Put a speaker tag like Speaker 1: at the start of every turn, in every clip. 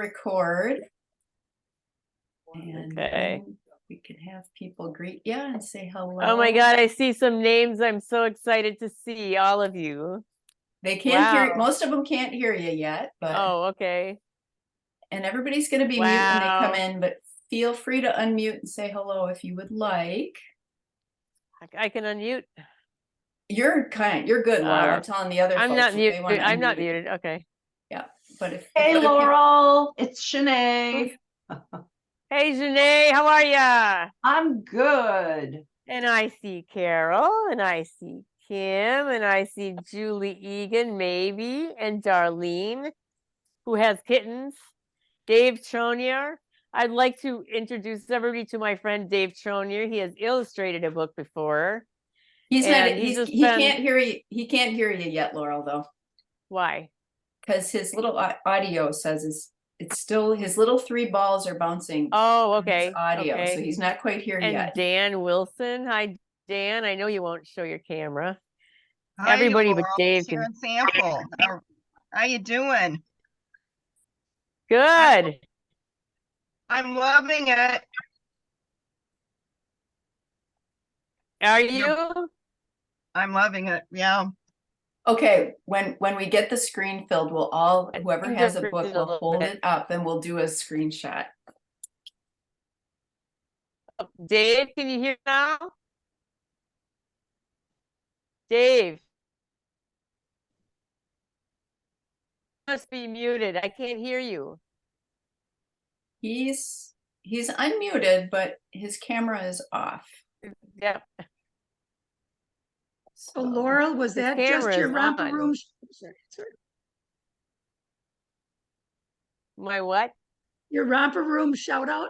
Speaker 1: record. And
Speaker 2: Okay.
Speaker 1: then we can have people greet you and say hello.
Speaker 2: Oh my God, I see some names. I'm so excited to see all of you.
Speaker 1: They can't hear,
Speaker 2: Wow.
Speaker 1: most of them can't hear you yet, but
Speaker 2: Oh, okay.
Speaker 1: and everybody's going to be mute when they come in, but feel free to unmute and say hello if you would like.
Speaker 2: I can unmute.
Speaker 1: You're good, Laura. I'm telling the other
Speaker 2: I'm
Speaker 1: folks
Speaker 2: not
Speaker 1: if they want
Speaker 2: muted.
Speaker 1: to
Speaker 2: I'm not
Speaker 1: unmute.
Speaker 2: muted. Okay.
Speaker 1: Yeah, but if
Speaker 3: Hey,
Speaker 1: other people-
Speaker 3: Laurel, it's Shanae.
Speaker 2: Hey, Janae, how are ya?
Speaker 3: I'm good.
Speaker 2: And I see Carol, and I see Kim, and I see Julie Egan, maybe, and Darlene, who has kittens. Dave Tronier. I'd like to introduce everybody to my friend Dave Tronier. He has illustrated a book before.
Speaker 1: he can't hear you. He can't hear you yet, Laurel, though.
Speaker 2: Why?
Speaker 1: Because his little audio says it's still his little 3 balls are bouncing.
Speaker 2: Oh, okay.
Speaker 1: Audio,
Speaker 2: okay.
Speaker 1: so he's not quite here
Speaker 2: and
Speaker 1: yet.
Speaker 2: Dan Wilson. Hi, Dan. I know you won't show your camera.
Speaker 4: Hi,
Speaker 2: Everybody
Speaker 4: Laurel.
Speaker 2: but Dave can.
Speaker 4: Sharon Sample. How you doing?
Speaker 2: Good.
Speaker 4: I'm loving it.
Speaker 2: Are you?
Speaker 4: I'm loving it. Yeah.
Speaker 1: Okay, when we get the screen filled, we'll all, whoever has a book will
Speaker 2: little
Speaker 1: hold
Speaker 2: bit.
Speaker 1: it up and we'll do a screenshot.
Speaker 2: Dave, can you hear now? Dave. Must be muted. I can't hear you.
Speaker 1: He's unmuted, but his camera is off.
Speaker 2: Yep.
Speaker 5: So Laurel, was that just
Speaker 2: camera
Speaker 5: your
Speaker 2: is
Speaker 5: romper
Speaker 2: on.
Speaker 5: room?
Speaker 2: My what?
Speaker 5: Your romper room shout out?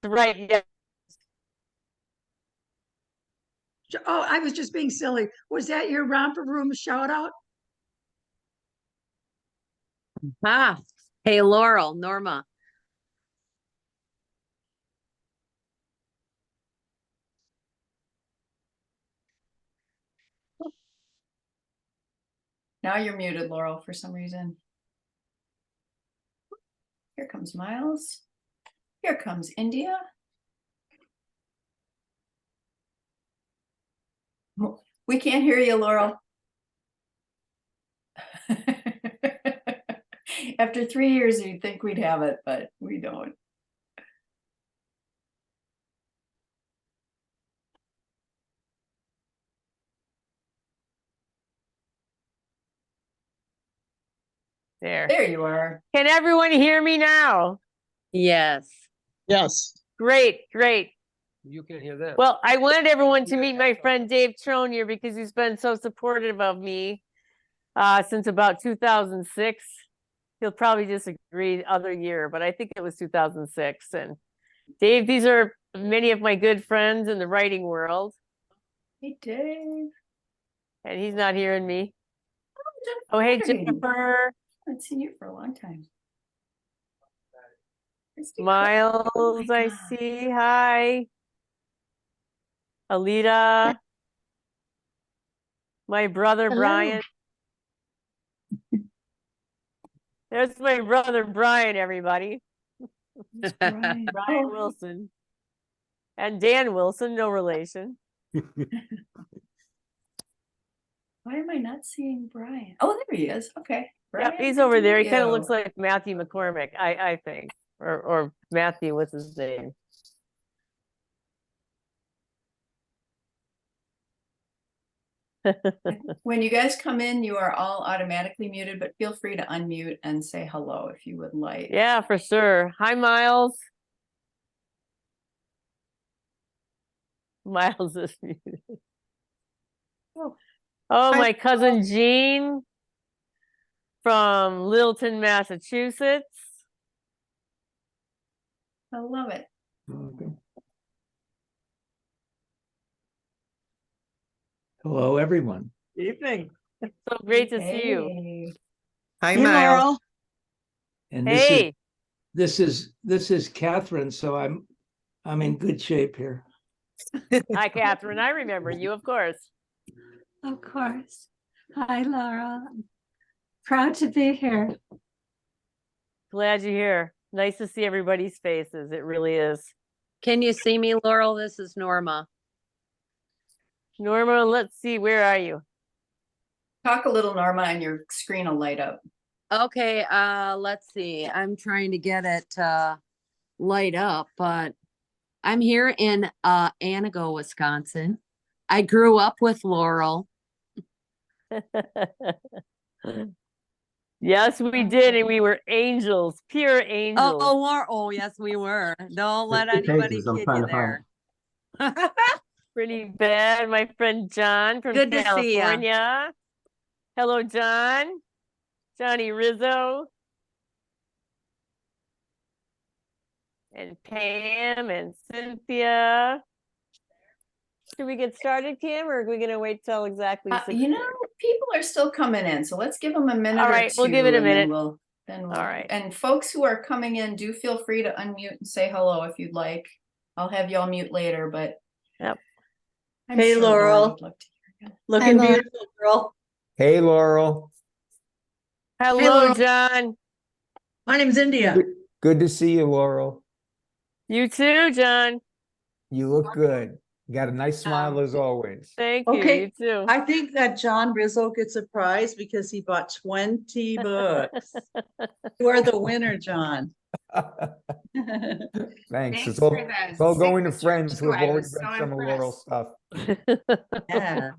Speaker 2: Right. Yeah.
Speaker 5: Oh, I was just being silly. Was that your romper room shout out?
Speaker 6: Ah, hey, Laurel, Norma.
Speaker 1: Now you're muted, Laurel, for some reason. Here comes Miles. Here comes India. We can't hear you, Laurel. After 3 years, you'd think we'd have it, but we don't. There you are.
Speaker 2: Can everyone hear me now?
Speaker 6: Yes.
Speaker 7: Yes.
Speaker 2: Great, great.
Speaker 7: You can hear that.
Speaker 2: Well, I wanted everyone to meet my friend Dave Tronier because he's been so supportive of me since about 2006. He'll probably disagree other year, but I think it was 2006. And Dave, these are many of my good friends in the writing world.
Speaker 1: Hey, Dave.
Speaker 2: And he's not hearing me. Oh, hey, Jennifer.
Speaker 1: I haven't seen you for a long time.
Speaker 2: Miles,
Speaker 1: Oh
Speaker 2: I see. Hi. Alita. My brother,
Speaker 5: Hello.
Speaker 2: Brian. There's my brother, Brian, everybody.
Speaker 1: Brian.
Speaker 2: Brian Wilson. And Dan Wilson, no relation.
Speaker 1: Why am I not seeing Brian? Oh, there he is. Okay.
Speaker 2: Yeah,
Speaker 1: Brian,
Speaker 2: he's
Speaker 1: good
Speaker 2: over
Speaker 1: to
Speaker 2: there. He
Speaker 1: meet
Speaker 2: kind of
Speaker 1: you.
Speaker 2: looks like Matthew McCormick, I think. Or Matthew, what's his name?
Speaker 1: When you guys come in, you are all automatically muted, but feel free to unmute and say hello if you would like.
Speaker 2: Yeah, for sure. Hi, Miles. Miles is muted. Oh, my cousin Jean from Littleton, Massachusetts.
Speaker 1: I love it.
Speaker 7: Okay. Hello, everyone.
Speaker 2: Evening. So great to see you.
Speaker 1: Hey.
Speaker 4: Hi,
Speaker 3: Hey,
Speaker 4: Miles.
Speaker 3: Laurel.
Speaker 7: And
Speaker 2: Hey.
Speaker 7: this is Catherine, so I'm in good shape here.
Speaker 2: Hi, Catherine. I remember you, of course.
Speaker 5: Of course. Hi, Laura. Proud to be here.
Speaker 2: Glad you're here. Nice to see everybody's faces. It really is.
Speaker 6: Can you see me, Laurel? This is Norma.
Speaker 2: Norma, let's see, where are you?
Speaker 1: Talk a little, Norma, and your screen will light up.
Speaker 6: Okay, let's see. I'm trying to get it light up, but I'm here in Anago, Wisconsin. I grew up with Laurel.
Speaker 2: Yes, we did, and we were angels, pure angels.
Speaker 6: Oh, Laurel. Oh, yes, we were. Don't let
Speaker 8: Fifty
Speaker 6: anybody
Speaker 8: pages, I'm
Speaker 6: kid
Speaker 8: trying
Speaker 6: you
Speaker 8: to find
Speaker 6: there.
Speaker 2: Pretty bad. My friend John from
Speaker 6: Good to see ya.
Speaker 2: California. Hello, John. Johnny Rizzo. And Pam and Cynthia. Should we get started, Kim, or are we going to wait till exactly 6:30?
Speaker 1: You know, people are still coming in, so let's give them a minute
Speaker 2: All
Speaker 1: or
Speaker 2: right,
Speaker 1: two.
Speaker 2: we'll give it a
Speaker 1: and then
Speaker 2: minute.
Speaker 1: we'll
Speaker 2: All right.
Speaker 1: And folks who are coming in, do feel free to unmute and say hello if you'd like. I'll have y'all mute later, but
Speaker 2: Yep.
Speaker 1: I'm
Speaker 9: Hey,
Speaker 1: sure
Speaker 9: Laurel.
Speaker 1: would love to hear you.
Speaker 9: Looking beautiful, girl.
Speaker 8: Hey, Laurel.
Speaker 2: Hello,
Speaker 9: Laurel.
Speaker 2: John.
Speaker 9: My name's India.
Speaker 8: Good to see you, Laurel.
Speaker 2: You too, John.
Speaker 8: You look good. You got a nice smile as always.
Speaker 2: Thank you.
Speaker 9: Okay,
Speaker 2: You too.
Speaker 9: I think that John Rizzo gets a prize because he bought 20 books. You are the winner, John.
Speaker 8: Thanks. It's all going to friends who have already read some of Laurel's stuff.
Speaker 9: Yeah,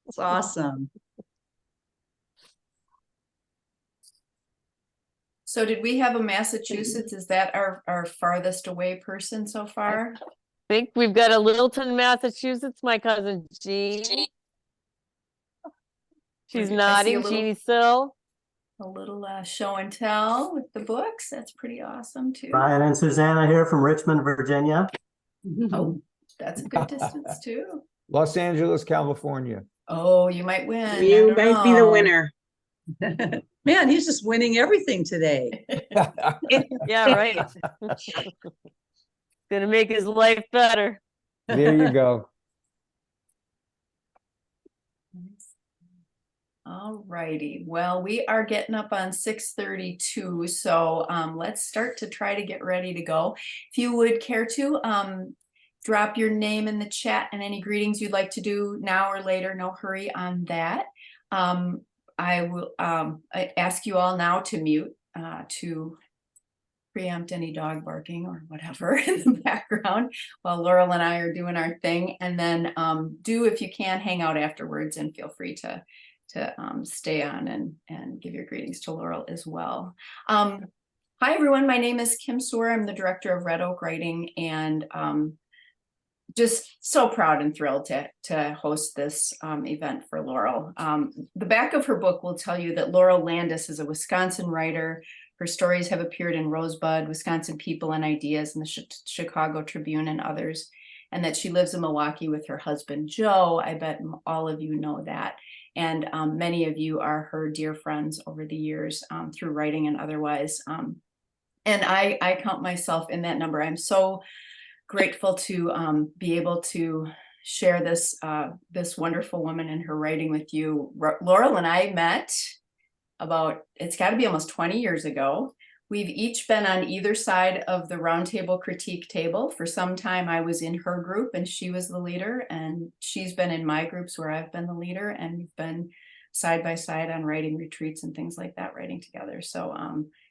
Speaker 9: it's awesome.
Speaker 1: So did we have a Massachusetts? Is that our farthest away person so far?
Speaker 2: Think we've got a Littleton, Massachusetts, my cousin Jean. She's
Speaker 1: I see a
Speaker 2: nodding,
Speaker 1: little-
Speaker 2: Jeannie Sill.
Speaker 1: A little show and tell with the books. That's pretty awesome too.
Speaker 8: Brian and Susanna here from Richmond, Virginia.
Speaker 1: Oh, that's a good distance too.
Speaker 8: Los Angeles, California.
Speaker 1: Oh, you might win. I
Speaker 9: You
Speaker 1: don't
Speaker 9: might be the
Speaker 1: know.
Speaker 9: winner. Man, he's just winning everything today.
Speaker 2: Yeah, right. Gonna make his life better.
Speaker 8: There you go.
Speaker 1: All righty. Well, we are getting up on 6:32, so let's start to try to get ready to go. If you would care to drop your name in the chat and any greetings you'd like to do now or later, no hurry on that. I will ask you all now to mute to preempt any dog barking or whatever in the background while Laurel and I are doing our thing. And then do, if you can, hang out afterwards and feel free to stay on and give your greetings to Laurel as well. Hi, everyone. My name is Kim Soer. I'm the director of Red Oak Writing, and just so proud and thrilled to host this event for Laurel. The back of her book will tell you that Laurel Landis is a Wisconsin writer. Her stories have appeared in Rosebud, Wisconsin People and Ideas, and the Chicago Tribune and others, and that she lives in Milwaukee with her husband, Joe. I bet all of you know that. And many of you are her dear friends over the years through writing and otherwise. And I count myself in that number. I'm so grateful to be able to share this this wonderful woman and her writing with you. Laurel and I met about, it's got to be almost 20 years ago. We've each been on either side of the roundtable critique table. For some time, I was in her group and she was the leader, and she's been in my groups where I've been the leader, and we've been side by side on writing retreats and things like that, writing together. So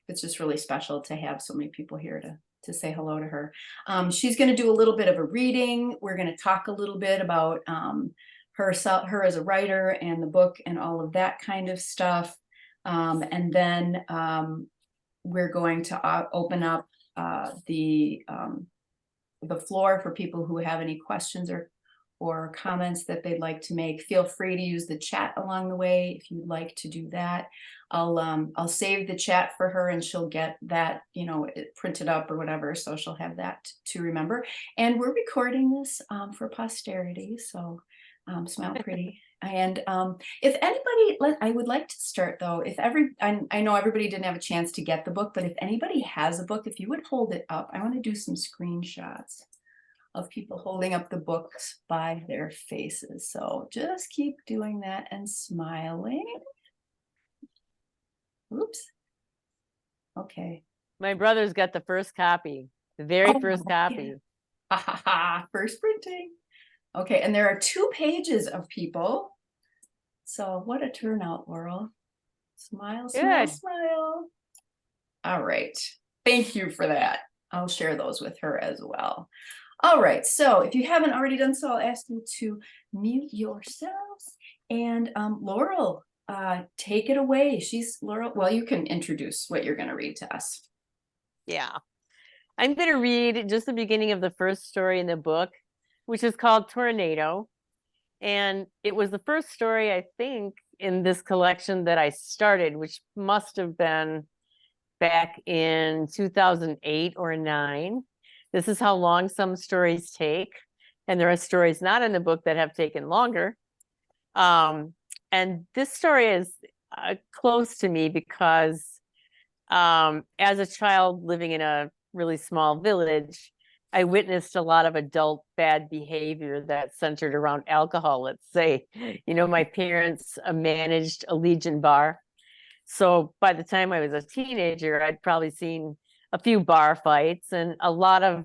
Speaker 1: it's just really special to have so many people here to say hello to her. She's going to do a little bit of a reading. We're going to talk a little bit about her as a writer and the book and all of that kind of stuff. And then we're going to open up the floor for people who have any questions or comments that they'd like to make. Feel free to use the chat along the way if you'd like to do that. I'll save the chat for her, and she'll get that, printed up or whatever, so she'll have that to remember. And we're recording this for posterity, so smile pretty. And if anybody, I would like to start though, I know everybody didn't have a chance to get the book, but if anybody has a book, if you would hold it up, I want to do some screenshots of people holding up the books by their faces. So just keep doing that and smiling. Oops. Okay.
Speaker 2: My brother's got the first copy, the very
Speaker 1: Oh,
Speaker 2: first
Speaker 1: yeah.
Speaker 2: copy.
Speaker 1: Ha ha ha, first printing. Okay, and there are 2 pages of people. So what a turnout, Laurel. Smile, smile,
Speaker 2: Good.
Speaker 1: smile. All right. Thank you for that. I'll share those with her as well. All right, so if you haven't already done so, I'll ask you to mute yourselves. And Laurel, take it away. She's Laurel. Well, you can introduce what you're going to read to us.
Speaker 2: Yeah. I'm going to read just the beginning of the first story in the book, which is called Tornado. And it was the first story, I think, in this collection that I started, which must have been back in 2008 or 9. This is how long some stories take. And there are stories not in the book that have taken longer. And this story is close to me because as a child living in a really small village, I witnessed a lot of adult bad behavior that centered around alcohol, let's say. You know, my parents managed a Legion bar. So by the time I was a teenager, I'd probably seen a few bar fights and a lot of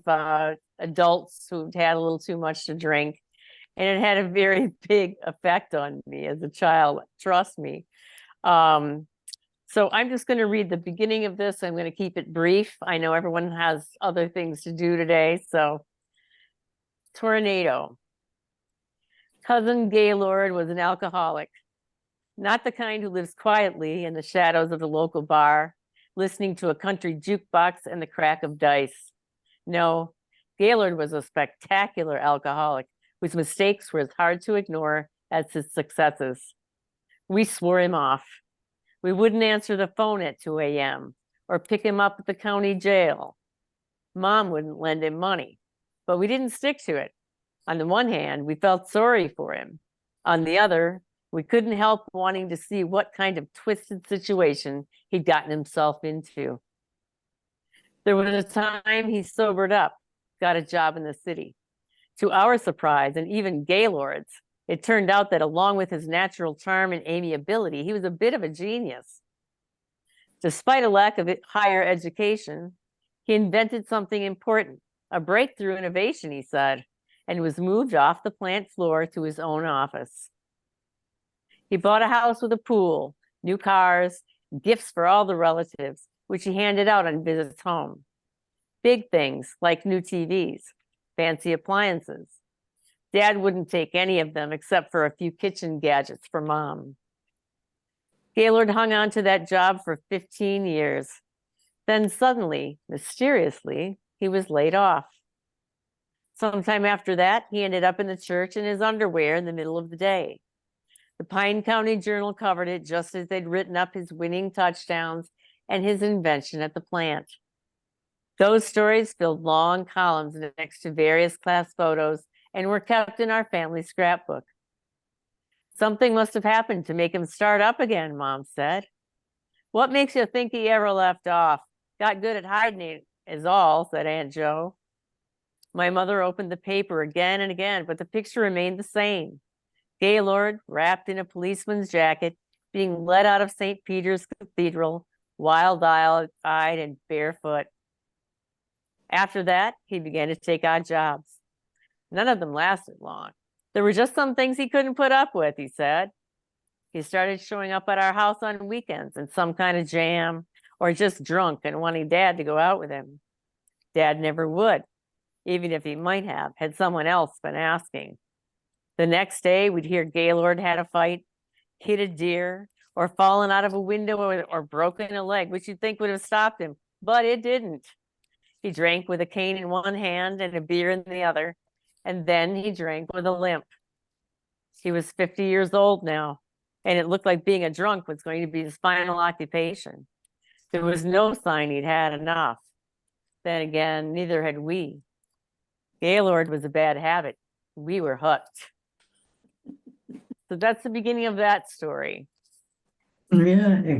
Speaker 2: adults who'd had a little too much to drink. And it had a very big effect on me as a child, trust me. So I'm just going to read the beginning of this. I'm going to keep it brief. I know everyone has other things to do today. So, Tornado. Cousin Gaylord was an alcoholic, not the kind who lives quietly in the shadows of the local bar, listening to a country jukebox and the crack of dice. No, Gaylord was a spectacular alcoholic whose mistakes were as hard to ignore as his successes. We swore him off. We wouldn't answer the phone at 2 a.m. or pick him up at the county jail. Mom wouldn't lend him money, but we didn't stick to it. On the one hand, we felt sorry for him. On the other, we couldn't help wanting to see what kind of twisted situation he'd gotten himself into. There was a time he sobered up, got a job in the city. To our surprise, and even Gaylord's, it turned out that along with his natural charm and amiability, he was a bit of a genius. Despite a lack of higher education, he invented something important, a breakthrough innovation, he said, and was moved off the plant floor to his own office. He bought a house with a pool, new cars, gifts for all the relatives, which he handed out on visits home. Big things like new TVs, fancy appliances. Dad wouldn't take any of them except for a few kitchen gadgets for Mom. Gaylord hung on to that job for 15 years. Then suddenly, mysteriously, he was laid off. Sometime after that, he ended up in the church in his underwear in the middle of the day. The Pine County Journal covered it just as they'd written up his winning touchdowns and his invention at the plant. Those stories filled long columns next to various class photos and were kept in our family scrapbook. Something must have happened to make him start up again, Mom said. What makes you think he ever left off? Got good at hiding it is all, said Aunt Jo. My mother opened the paper again and again, but the picture remained the same. Gaylord, wrapped in a policeman's jacket, being led out of St. Peter's Cathedral, wild-eyed and barefoot. After that, he began to take odd jobs. None of them lasted long. There were just some things he couldn't put up with, he said. He started showing up at our house on weekends in some kind of jam, or just drunk and wanting Dad to go out with him. Dad never would, even if he might have, had someone else been asking. The next day, we'd hear Gaylord had a fight, hit a deer, or fallen out of a window or broken a leg, which you'd think would have stopped him, but it didn't. He drank with a cane in one hand and a beer in the other, and then he drank with a limp. He was 50 years old now, and it looked like being a drunk was going to be his final occupation. There was no sign he'd had enough. Then again, neither had we. Gaylord was a bad habit. We were hooked. So that's the beginning of that story.
Speaker 5: Yeah.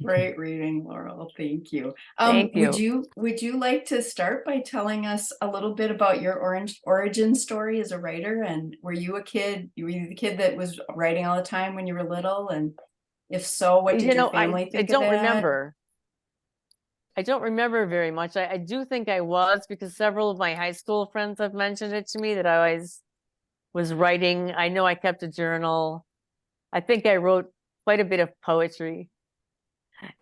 Speaker 1: Great reading, Laurel. Thank you.
Speaker 2: Thank you.
Speaker 1: Would you like to start by telling us a little bit about your origin story as a writer? And were you a kid? You were the kid that was writing all the time when you were little? And If so, what did your family
Speaker 2: I
Speaker 1: think of
Speaker 2: don't
Speaker 1: that?
Speaker 2: remember. I don't remember very much. I do think I was, because several of my high school friends have mentioned it to me, that I always was writing. I know I kept a journal. I think I wrote quite a bit of poetry,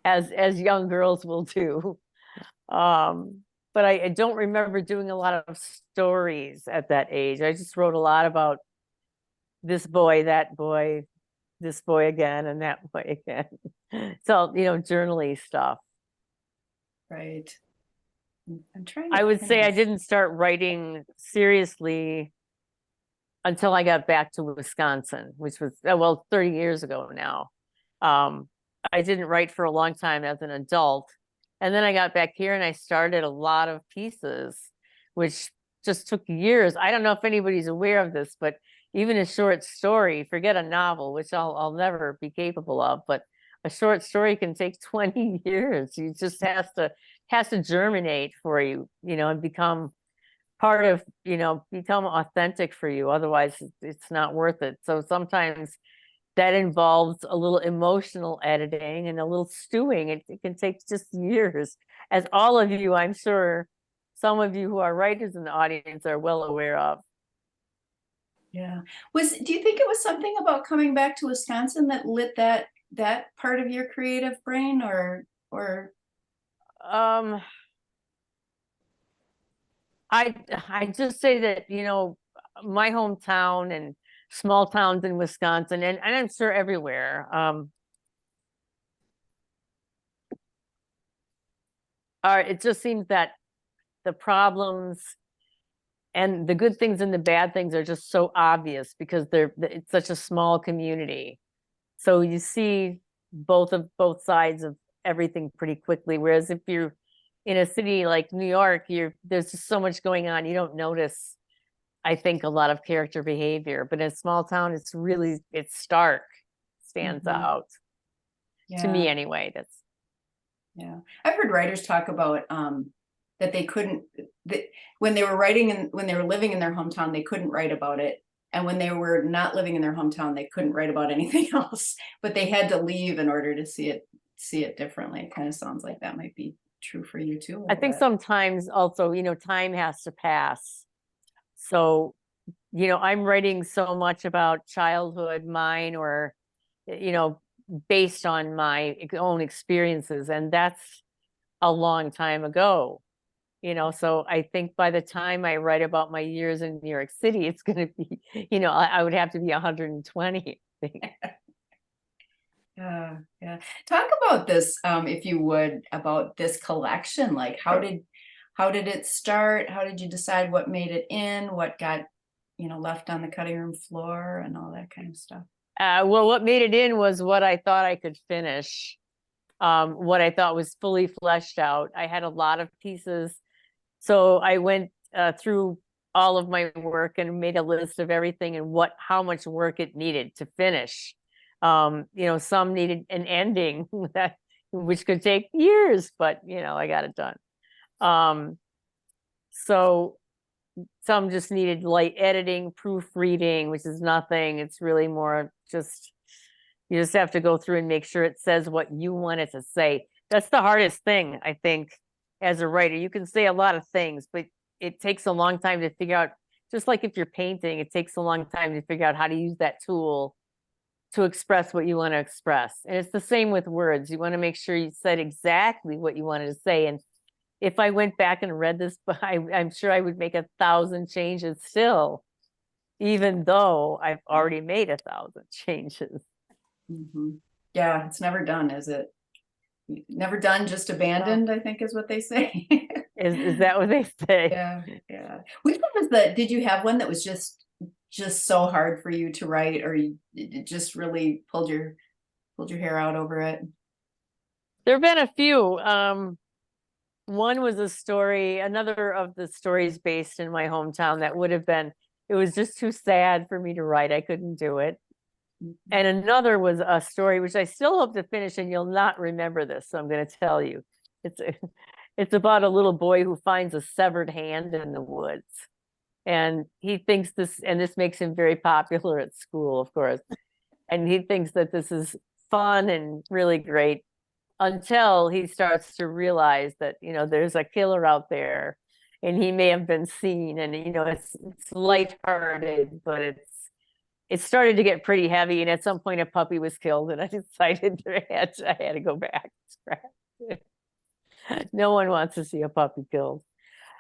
Speaker 2: as young girls will do. But I don't remember doing a lot of stories at that age. I just wrote a lot about this boy, that boy, this boy again, and that boy again. So, journaly stuff.
Speaker 1: Right. I'm trying to
Speaker 2: I would say I
Speaker 1: think.
Speaker 2: didn't start writing seriously until I got back to Wisconsin, which was, well, 30 years ago now. I didn't write for a long time as an adult. And then I got back here and I started a lot of pieces, which just took years. I don't know if anybody's aware of this, but even a short story, forget a novel, which I'll never be capable of, but a short story can take 20 years. You just has to germinate for you, and become part of, become authentic for you. Otherwise, it's not worth it. So sometimes that involves a little emotional editing and a little stewing. It can take just years, as all of you, I'm sure, some of you who are writers in the audience are well aware of.
Speaker 1: Yeah. Do you think it was something about coming back to Wisconsin that lit that part of your creative brain, or
Speaker 2: I just say that, my hometown and small towns in Wisconsin, and I'm sure everywhere, it just seems that the problems and the good things and the bad things are just so obvious, because it's such a small community. So you see both sides of everything pretty quickly. Whereas if you're in a city like New York, there's just so much going on. You don't notice, I think, a lot of character behavior. But in a small town, it's stark, stands
Speaker 1: Mhm.
Speaker 2: out. To me anyway.
Speaker 1: Yeah. I've heard writers talk about that they couldn't, that when they were writing and when they were living in their hometown, they couldn't write about it. And when they were not living in their hometown, they couldn't write about anything else, but they had to leave in order to see it differently. It kind of sounds like that might be true for you too.
Speaker 2: I think sometimes also, time has to pass. So, I'm writing so much about childhood, mine, or, based on my own experiences. And that's a long time ago. So I think by the time I write about my years in New York City, it's going to be, I would have to be 120, I think.
Speaker 1: Yeah. Talk about this, if you would, about this collection. Like, how did it start? How did you decide what made it in? What got, left on the cutting room floor and all that kind of stuff?
Speaker 2: Well, what made it in was what I thought I could finish, what I thought was fully fleshed out. I had a lot of pieces. So I went through all of my work and made a list of everything and how much work it needed to finish. Some needed an ending which could take years, but I got it done. So some just needed light editing, proofreading, which is nothing. It's really more you just have to go through and make sure it says what you want it to say. That's the hardest thing, I think, as a writer. You can say a lot of things, but it takes a long time to figure out, just like if you're painting, it takes a long time to figure out how to use that tool to express what you want to express. And it's the same with words. You want to make sure you said exactly what you wanted to say. And if I went back and read this, I'm sure I would make 1,000 changes still, even though I've already made 1,000 changes.
Speaker 1: Mm-hmm. Yeah, it's never done, is it? Never done, just abandoned, I think is what they say.
Speaker 2: Is that what they say?
Speaker 1: Yeah. Which one was did you have one that was just so hard for you to write, or it just really pulled your hair out over it?
Speaker 2: There have been a few. One was another of the stories based in my hometown that it was just too sad for me to write. I couldn't do it. And another was a story which I still hope to finish, and you'll not remember this, so I'm going to tell you. It's about a little boy who finds a severed hand in the woods. And he thinks this makes him very popular at school, of course. And he thinks that this is fun and really great until he starts to realize that, there's a killer out there and he may have been seen, and, it's lighthearted, but it started to get pretty heavy. And at some point a puppy was killed and I decided I had to go back. No one wants to see a puppy killed.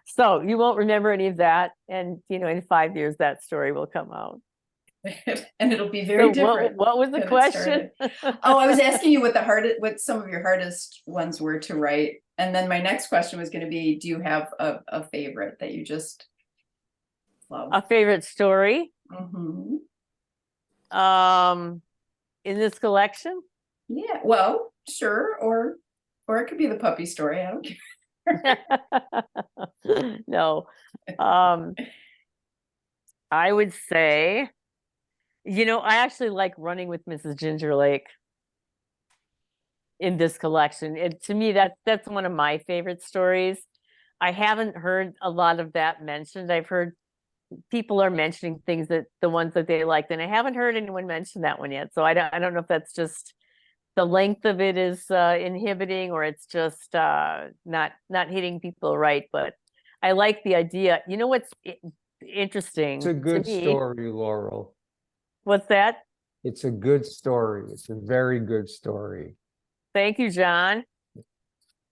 Speaker 2: So you won't remember any of that. And, in 5 years, that story will come out.
Speaker 1: And it'll be very
Speaker 2: So
Speaker 1: different.
Speaker 2: what was the
Speaker 1: than it
Speaker 2: question?
Speaker 1: Oh, I was asking you what some of your hardest ones were to write. And then my next question was going to be, do you have a favorite that you just love?
Speaker 2: A favorite story?
Speaker 1: Mhm.
Speaker 2: In this collection?
Speaker 1: Yeah, well, sure. Or it could be the puppy story. I don't care.
Speaker 2: No. I would say, I actually like Running with Mrs. Ginger Lake in this collection. To me, that's one of my favorite stories. I haven't heard a lot of that mentioned. I've heard people are mentioning things that the ones that they liked, and I haven't heard anyone mention that one yet. So I don't know if that's just the length of it is inhibiting, or it's just not hitting people right. But I like the idea. You know what's interesting?
Speaker 8: It's a good story, Laurel.
Speaker 2: What's that?
Speaker 8: It's a good story. It's a very good story.
Speaker 2: Thank you, John.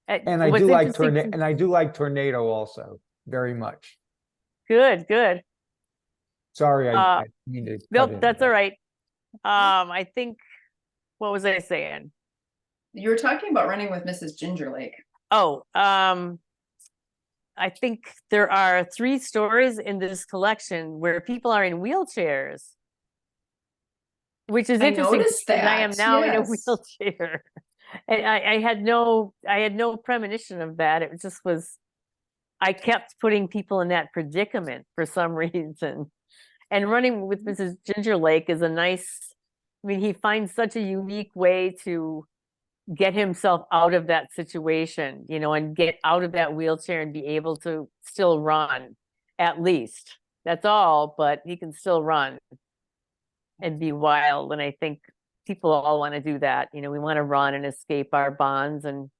Speaker 8: And I do like Tornado also very much.
Speaker 2: Good.
Speaker 8: Sorry, I mean to
Speaker 2: Nope,
Speaker 8: cut
Speaker 2: that's
Speaker 8: in.
Speaker 2: all right. I think, what was I saying?
Speaker 1: You were talking about Running with Mrs. Ginger Lake.
Speaker 2: Oh, I think there are 3 stories in this collection where people are in wheelchairs, which is interesting.
Speaker 1: Noticed
Speaker 2: because I am
Speaker 1: that,
Speaker 2: now in a
Speaker 1: yes.
Speaker 2: wheelchair, and I had no premonition of that. It just was, I kept putting people in that predicament for some reason. And Running with Mrs. Ginger Lake is a nice, he finds such a unique way to get himself out of that situation, and get out of that wheelchair and be able to still run, at least. That's all, but he can still run and be wild. And I think people all want to do that. We want to run and escape our bonds, and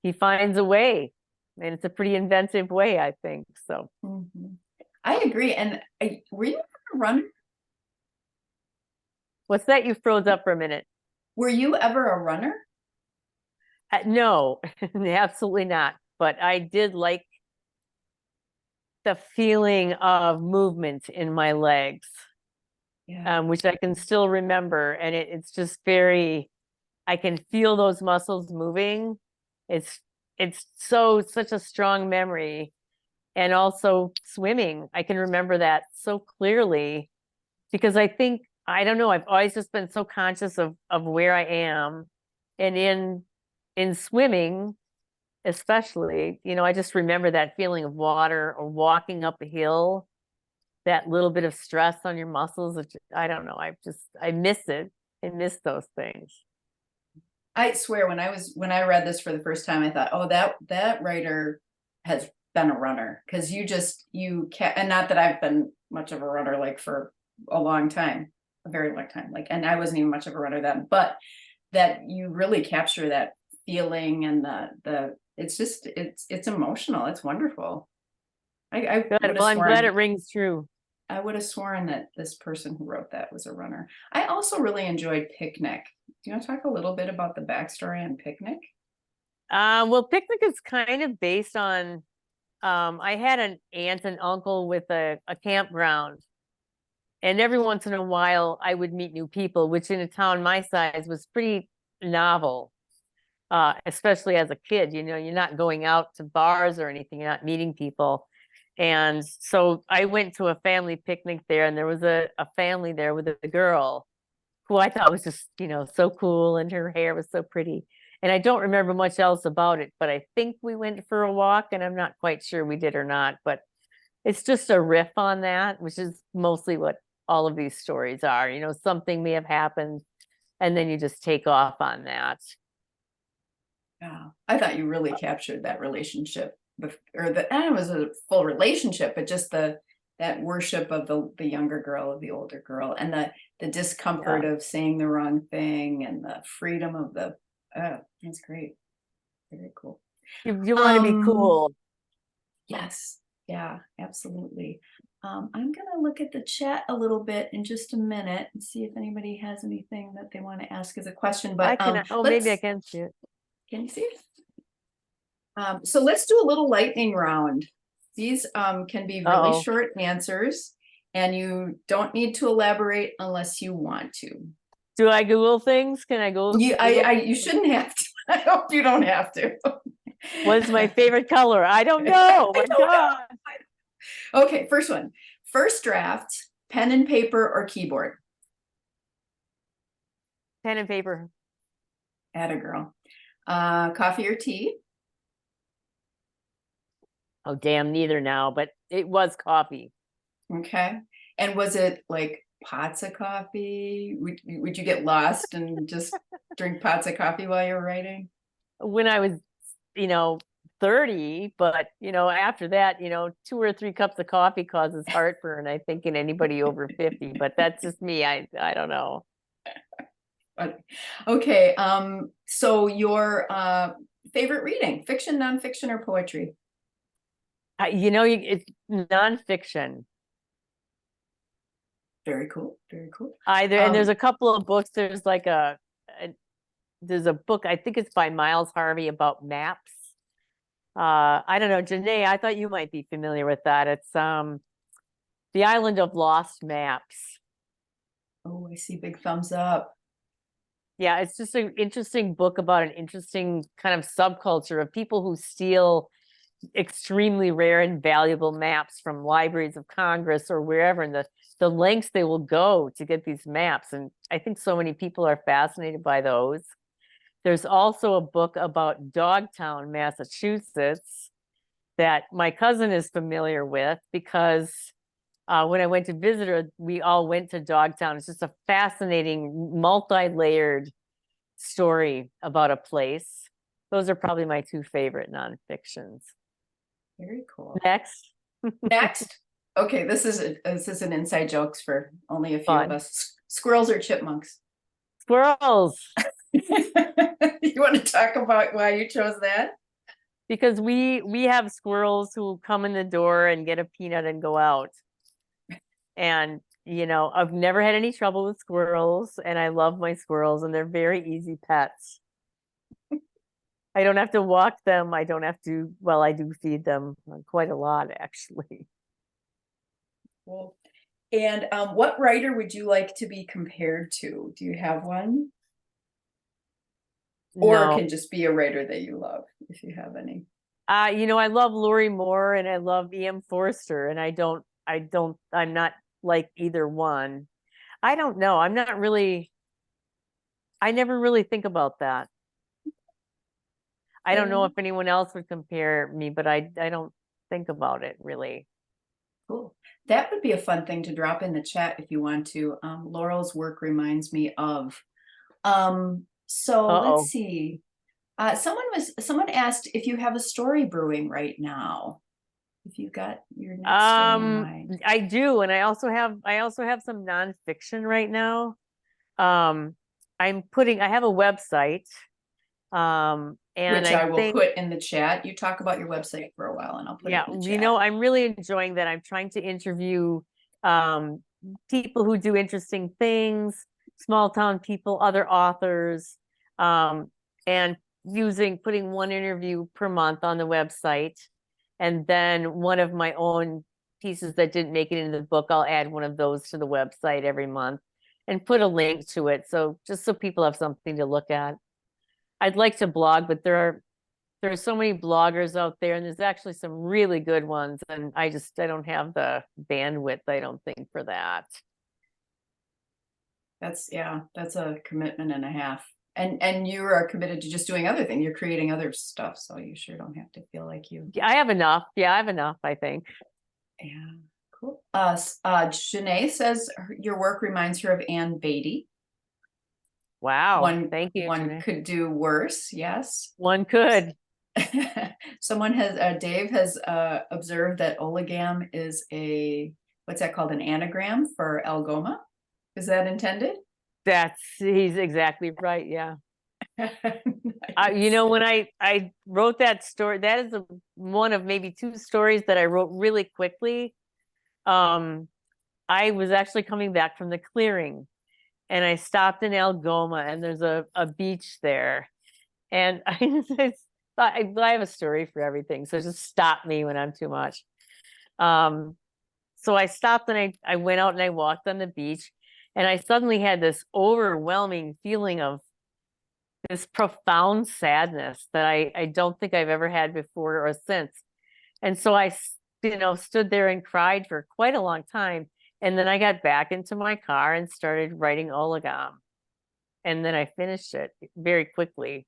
Speaker 2: he finds a way. And it's a pretty inventive way, I think. So
Speaker 1: Mhm. I agree. And were you ever a runner?
Speaker 2: what's that? You froze up for a minute.
Speaker 1: Were you ever a runner?
Speaker 2: No, absolutely not. But I did like the feeling of movement in my legs,
Speaker 1: Yeah.
Speaker 2: which I can still remember. And it's just I can feel those muscles moving. It's such a strong memory. And also swimming, I can remember that so clearly, because I don't know, I've always just been so conscious of where I am. And in swimming, especially, I just remember that feeling of water or walking up a hill, that little bit of stress on your muscles. I don't know. I miss it. I miss those things.
Speaker 1: I swear when I read this for the first time, I thought, oh, that writer has been a runner, because you can't, and not that I've been much of a runner, like for a long time, a very long time, like, and I wasn't even much of a runner then, but that you really capture that feeling, and it's emotional. It's wonderful.
Speaker 2: Good. Well, I'm glad it rings true.
Speaker 1: I would have sworn that this person who wrote that was a runner. I also really enjoyed Picnic. Do you want to talk a little bit about the backstory on Picnic?
Speaker 2: Well, Picnic is kind of based on, I had an aunt and uncle with a campground, and every once in a while I would meet new people, which in a town my size was pretty novel, especially as a kid. You're not going out to bars or anything, you're not meeting people. And so I went to a family picnic there, and there was a family there with a girl who I thought was just, so cool, and her hair was so pretty. And I don't remember much else about it, but I think we went for a walk, and I'm not quite sure we did or not, but it's just a riff on that, which is mostly what all of these stories are. Something may have happened, and then you just take off on that.
Speaker 1: Yeah, I thought you really captured that relationship, I don't know if it was a full relationship, but just the that worship of the younger girl, of the older girl, and the discomfort of saying the wrong thing, and the freedom of the, that's great. Very cool.
Speaker 2: You want to be cool.
Speaker 1: Yes, yeah, absolutely. I'm gonna look at the chat a little bit in just a minute and see if anybody has anything that they want to ask as a question, but
Speaker 2: maybe I can see it.
Speaker 1: can you see it? So let's do a little lightning round. These can be really short answers, and you don't need to elaborate unless you want to.
Speaker 2: Do I Google things? Can I Google?
Speaker 1: You shouldn't have to. I hope you don't have to.
Speaker 2: What's my favorite color? I don't know. My God.
Speaker 1: Okay, first one. First draft, pen and paper or keyboard?
Speaker 2: Pen and paper.
Speaker 1: Atta girl. Coffee or tea?
Speaker 2: Oh, damn, neither now, but it was coffee.
Speaker 1: Okay. And was it like pots of coffee? Would you get lost and just drink pots of coffee while you were writing?
Speaker 2: When I was, 30, but after that, 2 or 3 cups of coffee causes heartburn, I think, in anybody over 50, but that's just me. I don't know.
Speaker 1: Okay. So your favorite reading, fiction, nonfiction, or poetry?
Speaker 2: It's nonfiction.
Speaker 1: Very cool. Very cool.
Speaker 2: Either, and there's a couple of books. There's like there's a book, I think it's by Miles Harvey, about maps. I don't know, Janae, I thought you might be familiar with that. It's The Island of Lost Maps.
Speaker 1: Oh, I see big thumbs up.
Speaker 2: Yeah, it's just an interesting book about an interesting kind of subculture of people who steal extremely rare and valuable maps from libraries of Congress or wherever, and the lengths they will go to get these maps. And I think so many people are fascinated by those. There's also a book about Dogtown, Massachusetts, that my cousin is familiar with because when I went to visit her, we all went to Dogtown. It's just a fascinating, multi-layered story about a place. Those are probably my 2 favorite nonfictions.
Speaker 1: Very cool.
Speaker 2: Next.
Speaker 1: Next. Okay, this is an inside jokes for only a few
Speaker 2: Fun.
Speaker 1: of us. Squirrels or chipmunks?
Speaker 2: Squirrels.
Speaker 1: You want to talk about why you chose that?
Speaker 2: Because we have squirrels who come in the door and get a peanut and go out. And, I've never had any trouble with squirrels, and I love my squirrels, and they're very easy pets. I don't have to walk them. I don't have to, well, I do feed them quite a lot, actually.
Speaker 1: Cool. And what writer would you like to be compared to? Do you have one? Or
Speaker 2: No.
Speaker 1: it can just be a writer that you love, if you have any.
Speaker 2: I love Lori Moore and I love E.M. Forster, and I'm not like either one. I don't know. I never really think about that. I don't know if anyone else would compare me, but I don't think about it really.
Speaker 1: Cool. That would be a fun thing to drop in the chat if you want to. Laurel's work reminds me of. So let's see. Someone asked if you have a story brewing right now. If you've got your next story in mind.
Speaker 2: I do, and I also have some nonfiction right now. I have a website. And
Speaker 1: which I will put in the chat. You talk about your website for a while and I'll put it in the chat.
Speaker 2: I'm really enjoying that. I'm trying to interview people who do interesting things, small town people, other authors, and putting one interview per month on the website. And then one of my own pieces that didn't make it into the book, I'll add one of those to the website every month and put a link to it. So just so people have something to look at. I'd like to blog, but there are so many bloggers out there, and there's actually some really good ones, and I don't have the bandwidth, I don't think, for that.
Speaker 1: That's a commitment and a half. And you are committed to just doing other things. You're creating other stuff, so you sure don't have to feel like you.
Speaker 2: Yeah, I have enough. I think.
Speaker 1: Yeah, cool. Janae says your work reminds her of Ann Beatty.
Speaker 2: Wow. Thank you.
Speaker 1: One
Speaker 2: Janae.
Speaker 1: could do worse. Yes.
Speaker 2: One could.
Speaker 1: Dave has observed that oligam is a what's that called? An anagram for Algoma? Is that intended?
Speaker 2: He's exactly right. Yeah. You
Speaker 1: Nice.
Speaker 2: know, when I wrote that story, that is one of maybe two stories that I wrote really quickly. I was actually coming back from the clearing, and I stopped in Algoma, and there's a beach there, and I have a story for everything, so just stop me when I'm too much. So I stopped and I went out and I walked on the beach, and I suddenly had this overwhelming feeling of this profound sadness that I don't think I've ever had before or since. And so I, stood there and cried for quite a long time. And then I got back into my car and started writing Olegam. And then I finished it very quickly.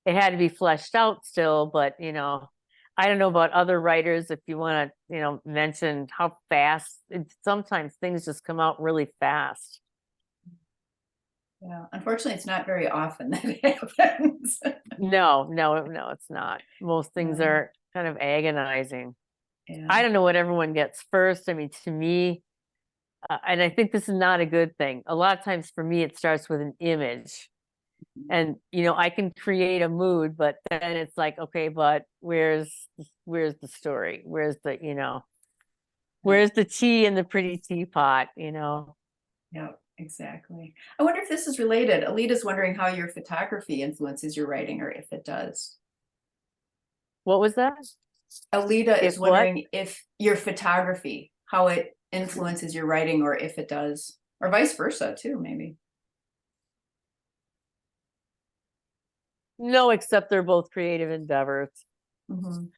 Speaker 2: It had to be fleshed out still, but I don't know about other writers, if you want to, mention how fast, sometimes things just come out really fast.
Speaker 1: Yeah, unfortunately, it's not very often that it happens.
Speaker 2: No, it's not. Most things
Speaker 1: Yeah.
Speaker 2: are kind of agonizing.
Speaker 1: Yeah.
Speaker 2: I don't know what everyone gets first. I mean, to me, and I think this is not a good thing. A lot of times for me, it starts with an image. And, I can create a mood, but then it's like, okay, but where's the story? Where's the tea in the pretty teapot,
Speaker 1: Yeah, exactly. I wonder if this is related. Alita's wondering how your photography influences your writing, or if it does.
Speaker 2: What was that?
Speaker 1: Alita is
Speaker 2: If what?
Speaker 1: wondering if your photography, how it influences your writing, or if it does, or vice versa too, maybe.
Speaker 2: No, except they're both creative endeavors.
Speaker 1: Mhm.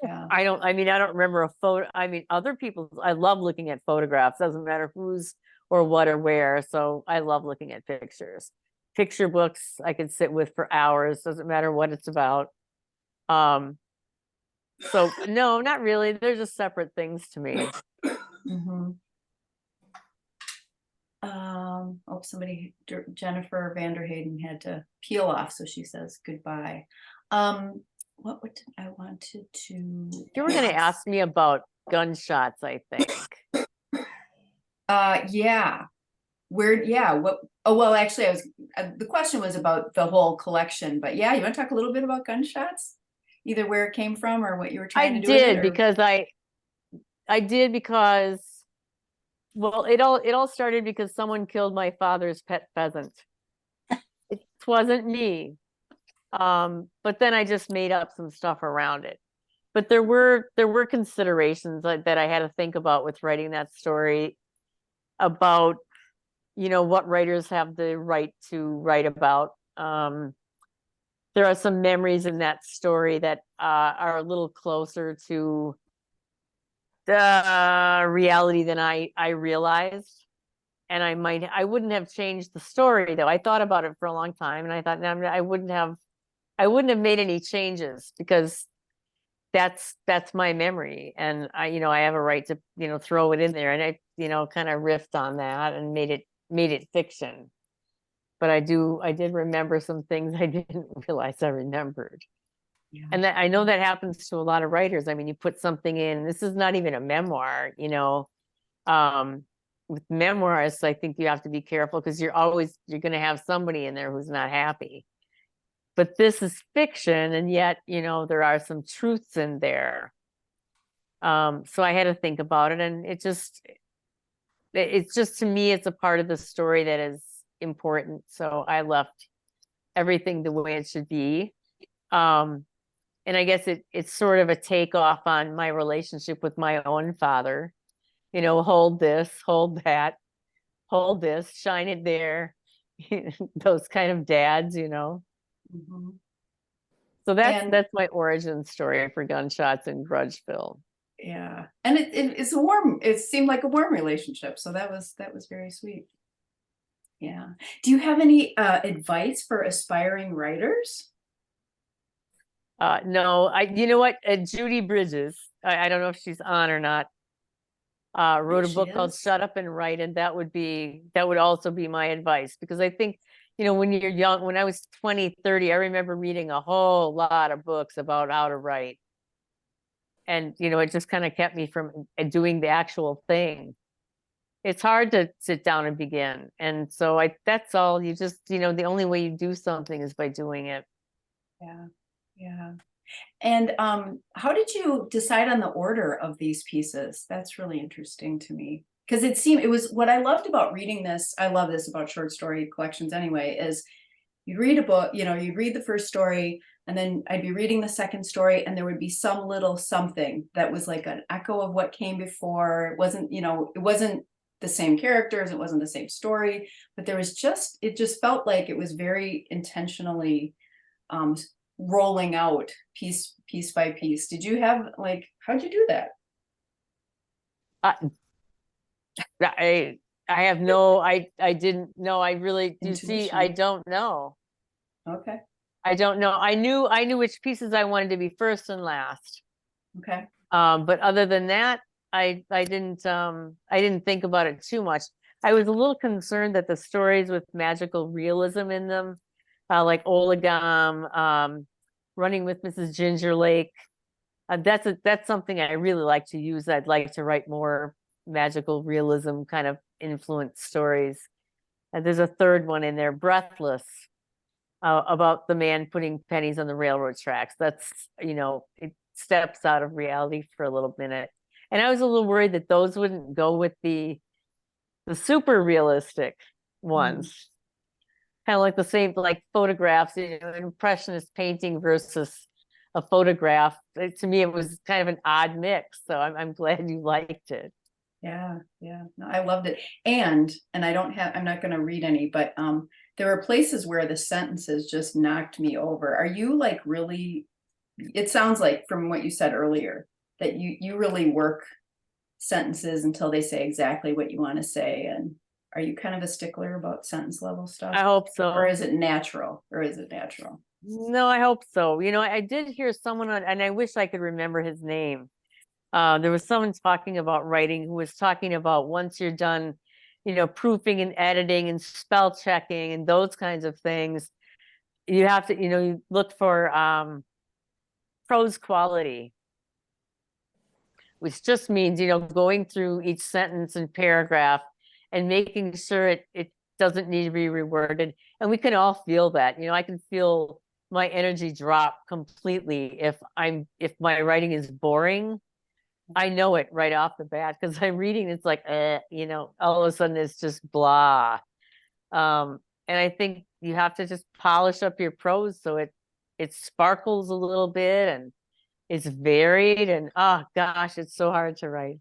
Speaker 1: Yeah.
Speaker 2: I don't remember a photo. I mean, other people's, I love looking at photographs. Doesn't matter who's or what or where. So I love looking at pictures. Picture books I could sit with for hours. Doesn't matter what it's about. So no, not really. They're just separate things to me.
Speaker 1: Mhm. Somebody, Jennifer Vanderhayden, had to peel off, so she says goodbye. What did I wanted to?
Speaker 2: You were going to ask me about Gunshots, I think.
Speaker 1: Yeah. What? Oh, well, actually, the question was about the whole collection, but yeah, you want to talk a little bit about Gunshots? Either where it came from or what you were trying to do with it?
Speaker 2: I did because, well, it all started because someone killed my father's pet pheasant. It wasn't me. But then I just made up some stuff around it. But there were considerations that I had to think about with writing that story, about what writers have the right to write about. There are some memories in that story that are a little closer to the reality than I realized. And I wouldn't have changed the story, though. I thought about it for a long time, and I thought, no, I wouldn't have made any changes, because that's my memory, and I have a right to throw it in there, and I kind of riffed on that and made it fiction. But I did remember some things I didn't realize I remembered.
Speaker 1: Yeah.
Speaker 2: And that, I know that happens to a lot of writers. I mean, you put something in, this is not even a memoir, with memoirs, I think you have to be careful, because you're going to have somebody in there who's not happy. But this is fiction, and yet, there are some truths in there. So I had to think about it, and it's just, to me, it's a part of the story that is important. So I left everything the way it should be. And I guess it's sort of a takeoff on my relationship with my own father. Hold this, hold that, hold this, shine it there. Those kind of dads,
Speaker 1: Mhm.
Speaker 2: So
Speaker 1: And-
Speaker 2: that's my origin story for Gunshots in Grudgeville.
Speaker 1: Yeah, and it's it seemed like a warm relationship, so that was very sweet. Yeah. Do you have any advice for aspiring writers?
Speaker 2: No, you know what? Judy Bridges, I don't know if she's on or not, wrote a
Speaker 1: she
Speaker 2: book called
Speaker 1: is.
Speaker 2: Shut Up and Write, and that would also be my advice, because I think, when you're young, when I was 20, 30, I remember reading a whole lot of books about how to write. and it just kind of kept me from doing the actual thing. It's hard to sit down and begin. And so that's all. You just, the only way you do something is by doing it.
Speaker 1: Yeah. Yeah. And how did you decide on the order of these pieces? That's really interesting to me. Because it was what I loved about reading this. I love this about short story collections anyway, is you'd read a book, you'd read the first story, and then I'd be reading the second story, and there would be some little something that was like an echo of what came before. It wasn't the same characters, it wasn't the same story, but it just felt like it was very intentionally rolling out piece by piece. Did you have how'd you do that?
Speaker 2: I have no, I didn't know. I really, you see, I
Speaker 1: Intuition.
Speaker 2: don't know.
Speaker 1: Okay.
Speaker 2: I don't know. I knew which pieces I wanted to be first and last.
Speaker 1: Okay.
Speaker 2: But other than that, I didn't think about it too much. I was a little concerned that the stories with magical realism in them, like Olegam, Running with Mrs. Ginger Lake, that's something I really like to use. I'd like to write more magical realism kind of influenced stories. And there's a third one in there, Breathless, about the man putting pennies on the railroad tracks. That's, it steps out of reality for a little minute. And I was a little worried that those wouldn't go with the super realistic ones. Kind of like the same, like photographs, an impressionist painting versus a photograph. To me, it was kind of an odd mix. So I'm glad you liked it.
Speaker 1: Yeah, yeah. No, I loved it. And I'm not going to read any, but there were places where the sentences just knocked me over. Are you really, it sounds like from what you said earlier, that you really work sentences until they say exactly what you want to say. And are you kind of a stickler about sentence level stuff?
Speaker 2: I hope so.
Speaker 1: Or is it natural?
Speaker 2: No, I hope so. I did hear someone and I wish I could remember his name. There was someone talking about writing who was talking about once you're done, proofing and editing and spell checking and those kinds of things, you have to, you look for prose quality, which just means, going through each sentence and paragraph and making sure it doesn't need to be reworded. And we can all feel that. I can feel my energy drop completely if my writing is boring. I know it right off the bat because I'm reading. It's like, all of a sudden it's just blah. And I think you have to just polish up your prose so it sparkles a little bit and it's varied. And oh gosh, it's so hard to write.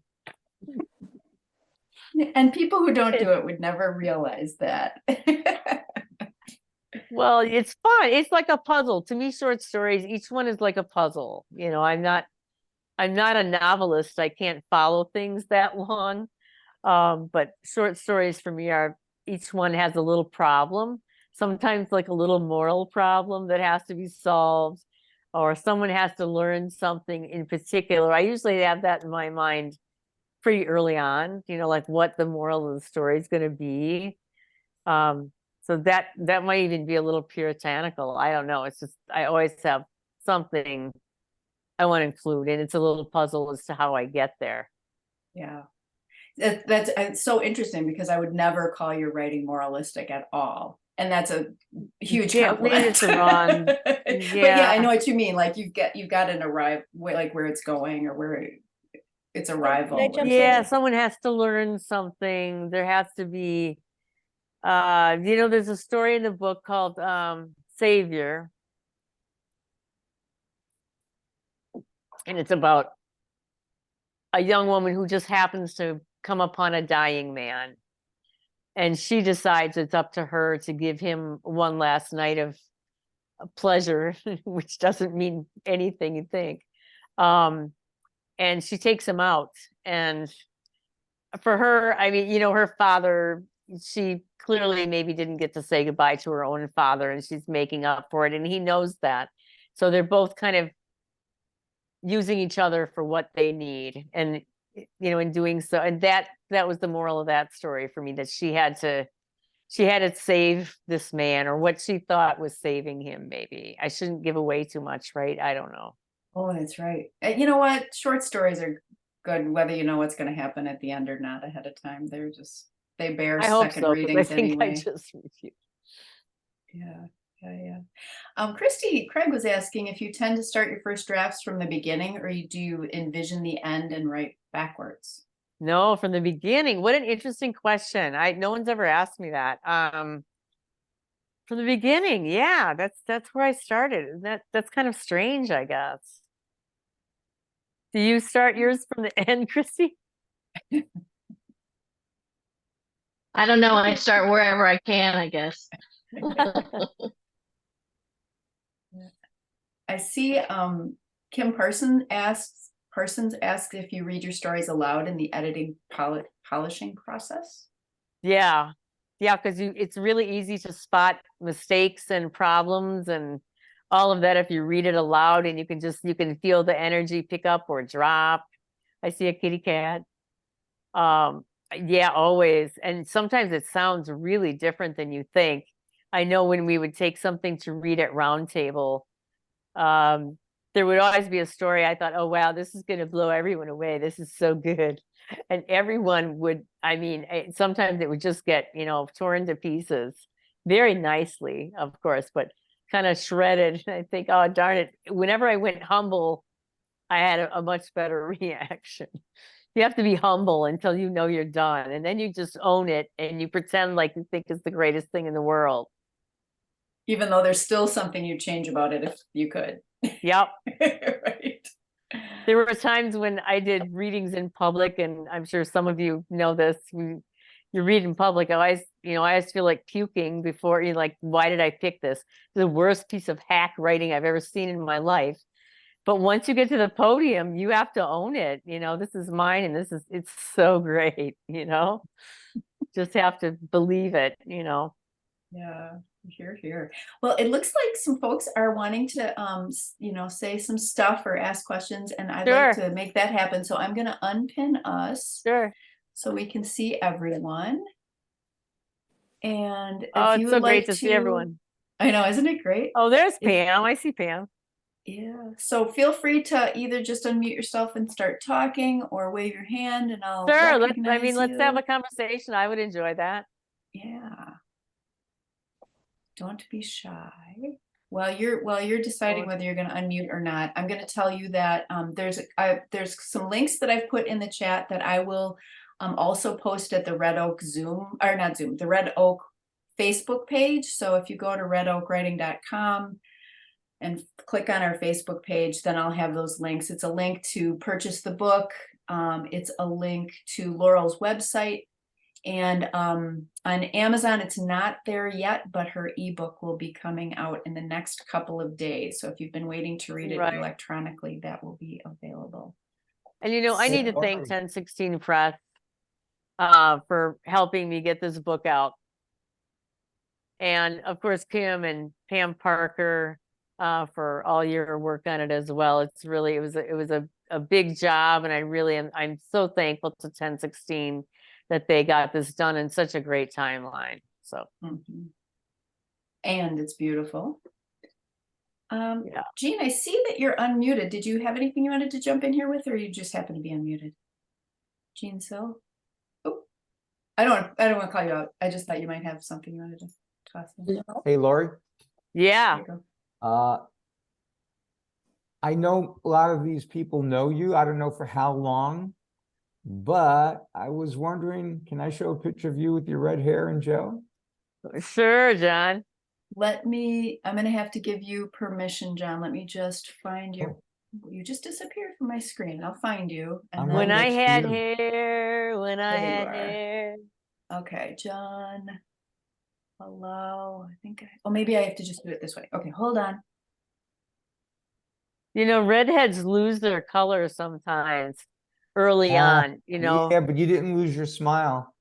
Speaker 1: And people who don't do it would never realize that.
Speaker 2: Well, it's fun. It's like a puzzle. To me, short stories, each one is like a puzzle. I'm not a novelist. I can't follow things that long. But short stories for me are, each one has a little problem, sometimes like a little moral problem that has to be solved, or someone has to learn something in particular. I usually have that in my mind pretty early on, like what the moral of the story is going to be. So that might even be a little puritanical. I don't know. It's just, I always have something I want to include, and it's a little puzzle as to how I get there.
Speaker 1: Yeah. That's so interesting because I would never call your writing moralistic at all. And that's a huge compliment.
Speaker 2: It's wrong.
Speaker 1: But yeah, I know what you mean. Like you've got an arrive, like where it's going or where it's arrival.
Speaker 2: Yeah, someone has to learn something. There has to be, there's a story in the book called Savior. And it's about a young woman who just happens to come upon a dying man. And she decides it's up to her to give him one last night of pleasure, which doesn't mean anything, you think. And she takes him out. And for her, I mean, her father, she clearly maybe didn't get to say goodbye to her own father, and she's making up for it. And he knows that. So they're both kind of using each other for what they need. And, in doing so, and that was the moral of that story for me, that she had to save this man, or what she thought was saving him. Maybe I shouldn't give away too much, right? I don't know.
Speaker 1: Oh, that's right. You know what? Short stories are good, whether you know what's gonna happen at the end or not ahead of time. They bear
Speaker 2: I hope
Speaker 1: second
Speaker 2: so, because I
Speaker 1: readings
Speaker 2: think I
Speaker 1: anyway.
Speaker 2: just reviewed.
Speaker 1: Yeah, yeah. Christy Craig was asking if you tend to start your first drafts from the beginning, or do you envision the end and write backwards?
Speaker 2: No, from the beginning. What an interesting question. No one's ever asked me that. From the beginning, yeah, that's where I started. And that's kind of strange, I guess. Do you start yours from the end, Christy?
Speaker 10: I don't know. I start wherever I can, I guess.
Speaker 1: I see Kim Parsons asks if you read your stories aloud in the editing polishing process.
Speaker 2: Yeah. Yeah, because it's really easy to spot mistakes and problems and all of that if you read it aloud, and you can feel the energy pick up or drop. I see a kitty cat. Yeah, always. And sometimes it sounds really different than you think. I know when we would take something to read at round table, there would always be a story I thought, oh wow, this is going to blow everyone away. This is so good. And everyone would, I mean, sometimes it would just get, torn to pieces very nicely, of course, but kind of shredded. I think, oh darn it. Whenever I went humble, I had a much better reaction. You have to be humble until you know you're done, and then you just own it and you pretend like you think it's the greatest thing in the world.
Speaker 1: Even though there's still something you'd change about it if you could.
Speaker 2: Yep.
Speaker 1: Right.
Speaker 2: There were times when I did readings in public, and I'm sure some of you know this. You read in public, I always feel like puking before you, like, why did I pick this? The worst piece of hack writing I've ever seen in my life. But once you get to the podium, you have to own it. This is mine, and it's so great, just have to believe it.
Speaker 1: Yeah, here. Well, it looks like some folks are wanting to, say some stuff or ask questions, and I'd like
Speaker 2: Sure.
Speaker 1: to make that happen. So I'm gonna unpin us
Speaker 2: Sure.
Speaker 1: so we can see everyone. And
Speaker 2: Oh,
Speaker 1: if
Speaker 2: it's
Speaker 1: you
Speaker 2: so
Speaker 1: would
Speaker 2: great
Speaker 1: like
Speaker 2: to see everyone.
Speaker 1: I know, isn't it great?
Speaker 2: Oh, there's
Speaker 1: If-
Speaker 2: Pam. I see Pam.
Speaker 1: Yeah, so feel free to either just unmute yourself and start talking, or wave your hand and I'll
Speaker 2: Sure.
Speaker 1: recognize
Speaker 2: Let's have
Speaker 1: you.
Speaker 2: a conversation. I would enjoy that.
Speaker 1: Yeah. Don't be shy. While you're deciding whether you're going to unmute or not, I'm going to tell you that there's some links that I've put in the chat that I will also post at the Red Oak the Red Oak Facebook page. So if you go to redoakwriting.com and click on our Facebook page, then I'll have those links. It's a link to purchase the book. It's a link to Laurel's website. And on Amazon, it's not there yet, but her ebook will be coming out in the next couple of days. So if you've been waiting to read it electronically, that will be available.
Speaker 2: And I need to thank 1016 Press for helping me get this book out. And of course, Kim and Pam Parker for all your work on it as well. It was a big job, and I'm so thankful to 1016 that they got this done in such a great timeline. So,
Speaker 1: and it's beautiful.
Speaker 2: Yeah.
Speaker 1: Jean, I see that you're unmuted. Did you have anything you wanted to jump in here with, or you just happen to be unmuted? Jean Sill? Oh, I don't want to call you out. I just thought you might have something you wanted to toss in.
Speaker 8: Hey, Lori.
Speaker 2: Yeah.
Speaker 8: I know a lot of these people know you. I don't know for how long, but I was wondering, can I show a picture of you with your red hair and gel?
Speaker 2: Sure, John.
Speaker 1: I'm going to have to give you permission, John. Let me just find you. You just disappeared from my screen. I'll find you. And
Speaker 2: When I had
Speaker 8: you.
Speaker 2: hair, when I
Speaker 1: There you
Speaker 2: had
Speaker 1: are.
Speaker 2: hair.
Speaker 1: Okay, John. Hello. Maybe I have to just do it this way. Okay, hold on.
Speaker 2: Redheads lose their color sometimes early on,
Speaker 8: Yeah, but you didn't lose your smile.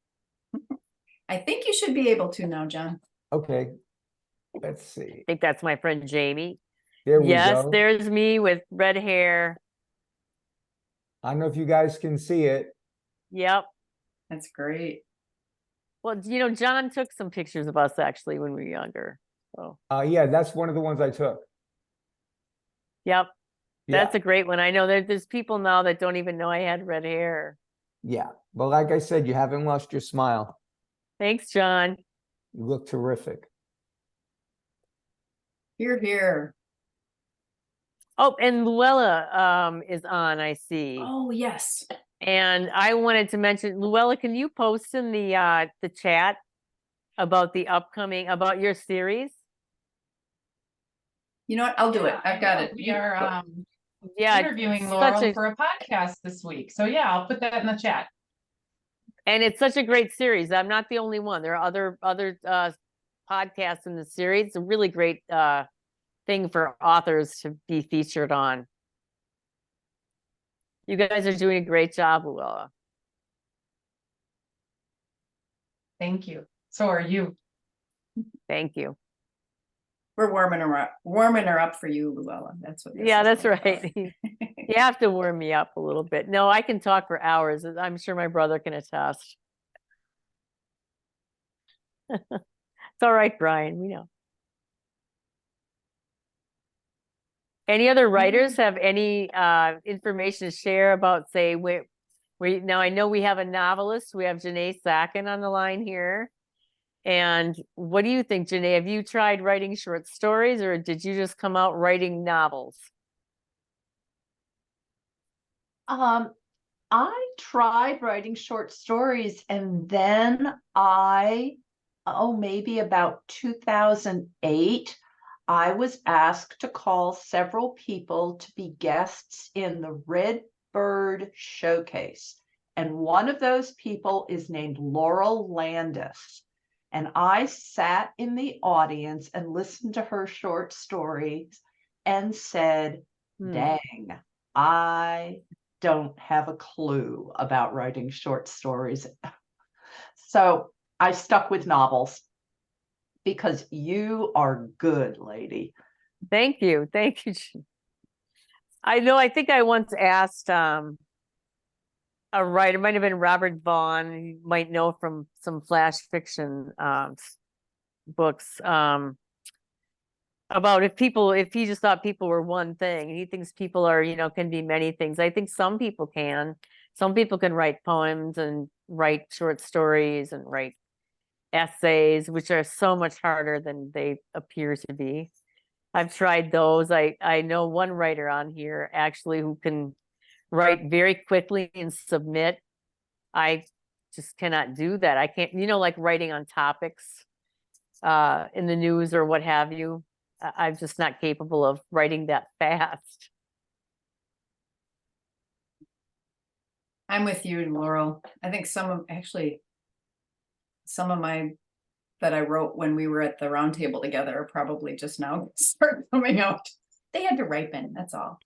Speaker 1: I think you should be able to now, John.
Speaker 8: Okay. Let's see.
Speaker 2: I think that's my friend Jamie.
Speaker 8: There we go.
Speaker 2: Yes, there's me with red hair.
Speaker 8: I don't know if you guys can see it.
Speaker 2: Yep.
Speaker 1: That's great.
Speaker 2: Well, John took some pictures of us actually when we were younger. So
Speaker 8: Yeah, that's one of the ones I took.
Speaker 2: yep. That's
Speaker 8: Yeah,
Speaker 2: a great one. I know there's people now that don't even know I had red hair.
Speaker 8: yeah. But like I said, you haven't lost your smile.
Speaker 2: Thanks, John.
Speaker 8: You look terrific.
Speaker 1: Here, here.
Speaker 2: Oh, and Luella is on, I see.
Speaker 1: Oh, yes.
Speaker 2: And I wanted to mention, Luella, can you post in the chat about about your series?
Speaker 1: You know what? I'll do it. I've got it.
Speaker 11: We are
Speaker 2: Yeah,
Speaker 11: interviewing
Speaker 2: it's
Speaker 11: Laurel
Speaker 2: such a-
Speaker 11: for a podcast this week. So yeah, I'll put that in the chat.
Speaker 2: and it's such a great series. I'm not the only one. There are other podcasts in the series. It's a really great thing for authors to be featured on. You guys are doing a great job, Luella.
Speaker 11: Thank you. So are you.
Speaker 2: Thank you.
Speaker 1: We're warming her up for you, Luella. That's what.
Speaker 2: Yeah, that's right. You have to warm me up a little bit. No, I can talk for hours. I'm sure my brother can attest. It's all right, Brian. We know. Any other writers have any information to share about, say, now I know we have a novelist. We have Janae Sacken on the line here. And what do you think, Janae? Have you tried writing short stories, or did you just come out writing novels?
Speaker 3: I tried writing short stories, and then maybe about 2008, I was asked to call several people to be guests in the Red Bird Showcase. And one of those people is named Laurel Landis. And I sat in the audience and listened to her short stories and said, dang, I don't have a clue about writing short stories. So I stuck with novels because you are good, lady.
Speaker 2: Thank you. Thank you. I know, I think I once asked a writer, might have been Robert Vaughn, you might know from some flash fiction books, about if he just thought people were one thing. He thinks people are, can be many things. I think some people can. Some people can write poems and write short stories and write essays, which are so much harder than they appear to be. I've tried those. I know one writer on here actually who can write very quickly and submit. I just cannot do that. I can't, like writing on topics in the news or what have you. I'm just not capable of writing that fast.
Speaker 1: I'm with you, Laurel. I think some of my that I wrote when we were at the round table together are probably just now start coming out. They had to ripen, that's all.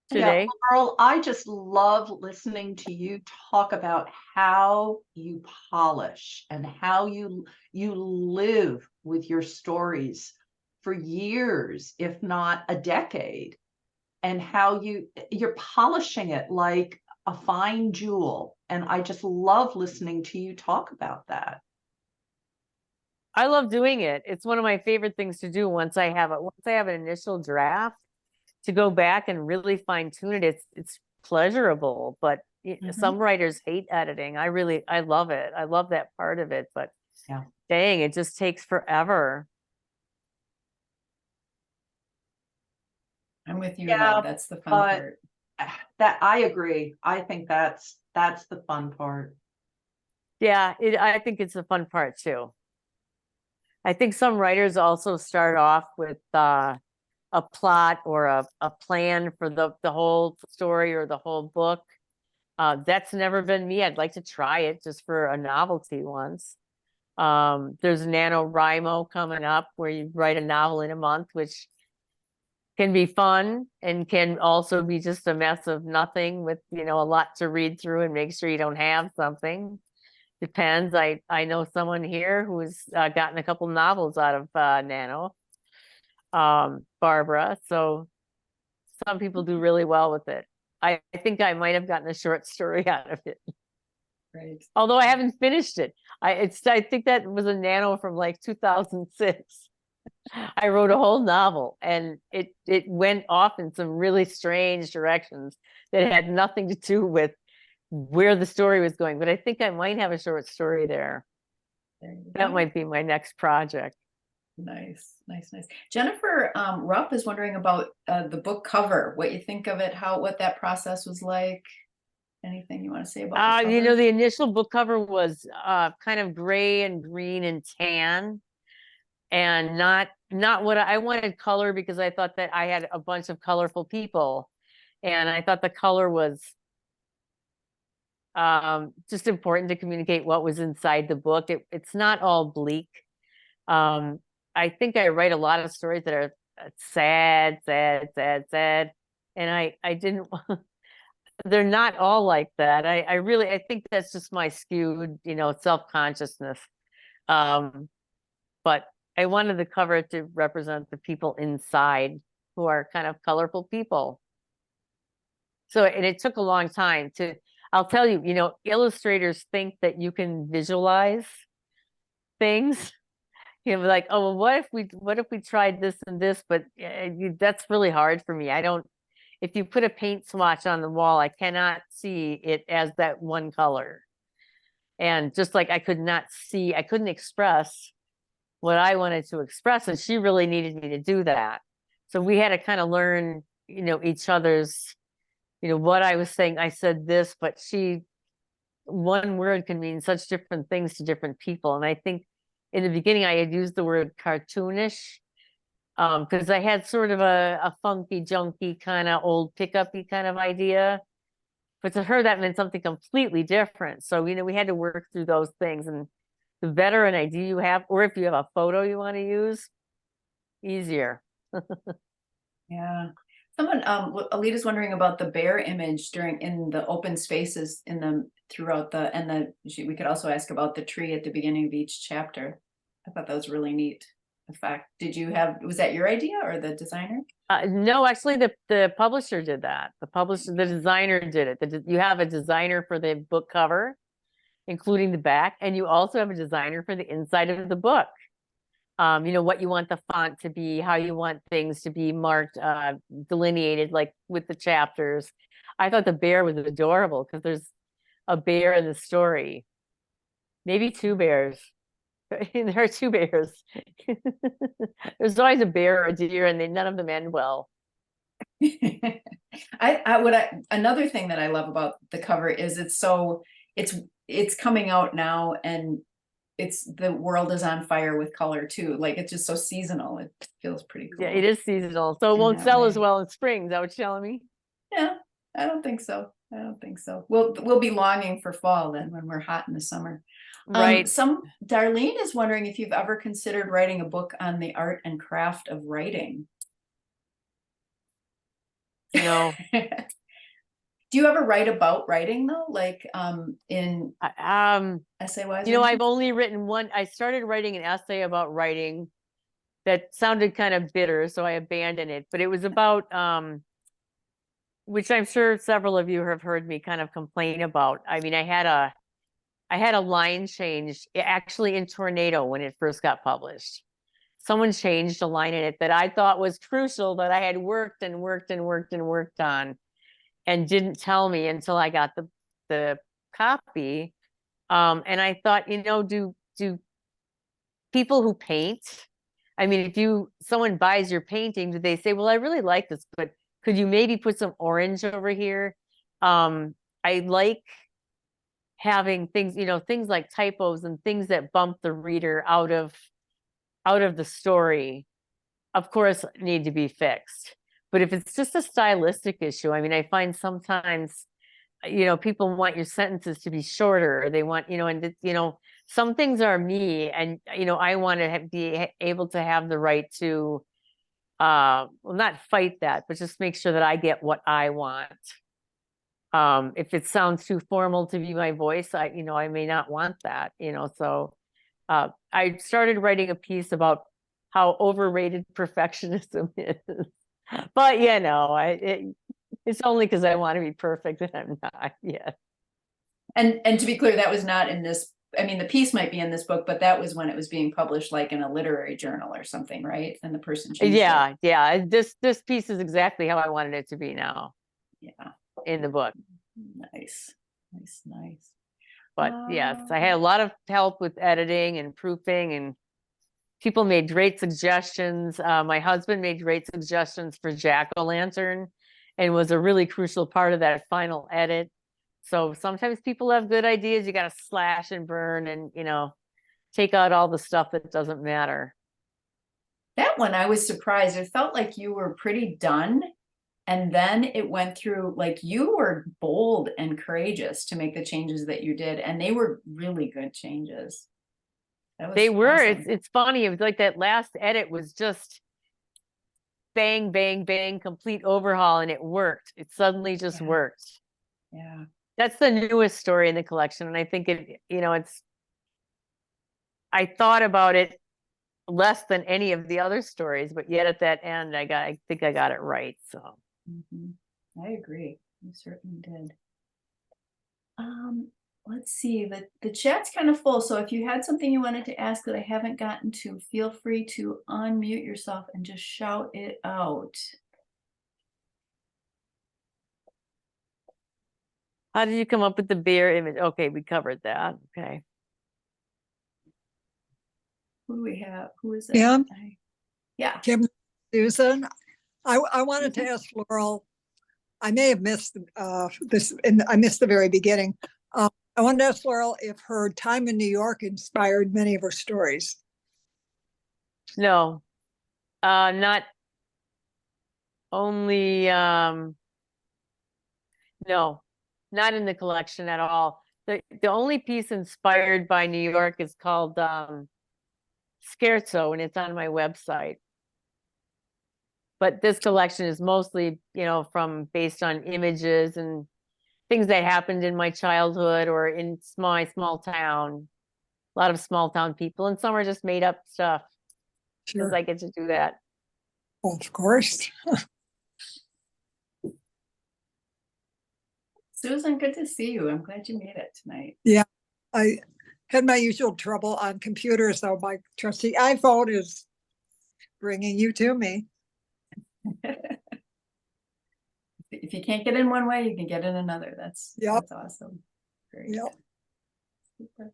Speaker 2: Today,
Speaker 3: yeah, Laurel, I just love listening to you talk about how you polish and how you live with your stories for years, if not a decade, and how you're polishing it like a fine jewel. And I just love listening to you talk about that.
Speaker 2: I love doing it. It's one of my favorite things to do once I have an initial draft, to go back and really fine tune it. It's pleasurable, but some writers hate editing. I love it. I love that part of it, but
Speaker 3: yeah,
Speaker 2: dang, it just takes forever.
Speaker 1: I'm with you.
Speaker 3: Yeah,
Speaker 1: That's the fun part.
Speaker 3: That I agree. I think that's the fun part.
Speaker 2: Yeah, I think it's the fun part too. I think some writers also start off with a plot or a plan for the whole story or the whole book. That's never been me. I'd like to try it just for a novelty once. There's NaNoWriMo coming up where you write a novel in a month, which can be fun and can also be just a mess of nothing with, a lot to read through and make sure you don't have something. Depends. I know someone here who's gotten a couple novels out of Nano. Barbara. So some people do really well with it. I think I might have gotten a short story out of it.
Speaker 1: Right.
Speaker 2: Although I haven't finished it. I think that was a Nano from like 2006. I wrote a whole novel, and it went off in some really strange directions that had nothing to do with where the story was going. But I think I might have a short story there.
Speaker 1: There you
Speaker 2: That
Speaker 1: go.
Speaker 2: might be my next project.
Speaker 1: Nice, nice, nice. Jennifer Rupp is wondering about the book cover, what you think of it, what that process was like. Anything you want to say about the
Speaker 2: You know,
Speaker 1: cover?
Speaker 2: the initial book cover was kind of gray and green and tan, and not what I wanted color, because I thought that I had a bunch of colorful people, and I thought the color was just important to communicate what was inside the book. It's not all bleak. I think I write a lot of stories that are sad, sad, sad, sad, and I didn't. They're not all like that. I think that's just my skewed, self-consciousness. But I wanted the cover to represent the people inside, who are kind of colorful people. So, and it took a long time I'll tell you, illustrators think that you can visualize things. Like, oh, well, what if we tried this and this? But that's really hard for me. If you put a paint swatch on the wall, I cannot see it as that one color. And just like I couldn't express what I wanted to express, and she really needed me to do that. So we had to kind of learn, each other's, what I was saying. I said this, but one word can mean such different things to different people. And I think in the beginning I had used the word cartoonish, because I had sort of a funky, junky kind of old pickup-y kind of idea. But to her, that meant something completely different. So, we had to work through those things. And the better an idea you have, or if you have a photo you want to use, easier.
Speaker 1: Yeah. Someone, Alita's wondering about the bear image in the open spaces we could also ask about the tree at the beginning of each chapter. I thought that was really neat effect. Was that your idea or the designer?
Speaker 2: No, actually the publisher did that. The designer did it. You have a designer for the book cover, including the back, and you also have a designer for the inside of the book. What you want the font to be, how you want things to be marked, delineated, like with the chapters. I thought the bear was adorable because there's a bear in the story. Maybe two bears. There are two bears. There's always a bear or a deer, and none of them end well.
Speaker 1: Another thing that I love about the cover is it's coming out now, and the world is on fire with color too. Like, it's just so seasonal. It feels pretty cool.
Speaker 2: Yeah, it is seasonal, so it
Speaker 1: In
Speaker 2: won't
Speaker 1: that
Speaker 2: sell as
Speaker 1: way.
Speaker 2: well in spring. Is that what you're telling me?
Speaker 1: Yeah, I don't think so. We'll be longing for fall then, when we're hot in the summer.
Speaker 2: Right.
Speaker 1: Darlene is wondering if you've ever considered writing a book on the art and craft of writing.
Speaker 2: No.
Speaker 1: Do you ever write about writing though? Like in essay wise?
Speaker 2: I've only written one. I started writing an essay about writing that sounded kind of bitter, so I abandoned it. But it was about which I'm sure several of you have heard me kind of complain about. I mean, I had a line change actually in Tornado when it first got published. Someone changed a line in it that I thought was crucial, that I had worked and worked and worked and worked on, and didn't tell me until I got the copy. And I thought, do people who paint, I mean, if someone buys your painting, do they say, well, I really like this, but could you maybe put some orange over here? I like having things, things like typos and things that bump the reader out of the story, of course, need to be fixed. But if it's just a stylistic issue, I mean, I find sometimes, people want your sentences to be shorter, or they want, some things are me, and, I want to be able to have the right to, well, not fight that, but just make sure that I get what I want. If it sounds too formal to be my voice, I may not want that, so I started writing a piece about how overrated perfectionism is. But it's only because I want to be perfect, and I'm not yet.
Speaker 1: And to be clear, that was not in this I mean, the piece might be in this book, but that was when it was being published like in a literary journal or something, right? And the person changed it.
Speaker 2: Yeah. This piece is exactly how I wanted it to be now
Speaker 1: Yeah,
Speaker 2: in the book.
Speaker 1: nice.
Speaker 2: But yes, I had a lot of help with editing and proofing, and people made great suggestions. My husband made great suggestions for Jack-o'-lantern and was a really crucial part of that final edit. So sometimes people have good ideas. You got to slash and burn and, take out all the stuff that doesn't matter.
Speaker 1: That one, I was surprised. It felt like you were pretty done. And then it went through, like, you were bold and courageous to make the changes that you did. And they were really good changes.
Speaker 2: They were.
Speaker 1: Awesome.
Speaker 2: It's funny. It was like that last edit was just bang, bang, bang, complete overhaul, and it worked. It suddenly just worked.
Speaker 1: Yeah.
Speaker 2: That's the newest story in the collection. And I think I thought about it less than any of the other stories, but yet at that end, I think I got it right. So
Speaker 1: I agree. You certainly did. Let's see, the chat's kind of full. So if you had something you wanted to ask that I haven't gotten to, feel free to unmute yourself and just shout it out.
Speaker 2: how did you come up with the bear image? Okay, we covered that. Okay.
Speaker 1: Who do we have? Who is it?
Speaker 5: Kim?
Speaker 1: Yeah.
Speaker 5: Kim, Susan, I wanted to ask Laurel, I may have missed this, and I missed the very beginning. I wanted to ask Laurel if her time in New York inspired many of her stories.
Speaker 2: No, not only, no, not in the collection at all. The only piece inspired by New York is called Scherzo, and it's on my website. But this collection is mostly, based on images and things that happened in my childhood or in my small town. A lot of small town people, and some are just made up stuff. Because I get to do that.
Speaker 5: Well, of course.
Speaker 1: Susan, good to see you. I'm glad you made it tonight.
Speaker 5: Yeah, I had my usual trouble on computers, so my trusty iPhone is bringing you to me.
Speaker 1: If you can't get in one way, you can get in another. That's awesome. Great.
Speaker 5: Yep.
Speaker 1: Super.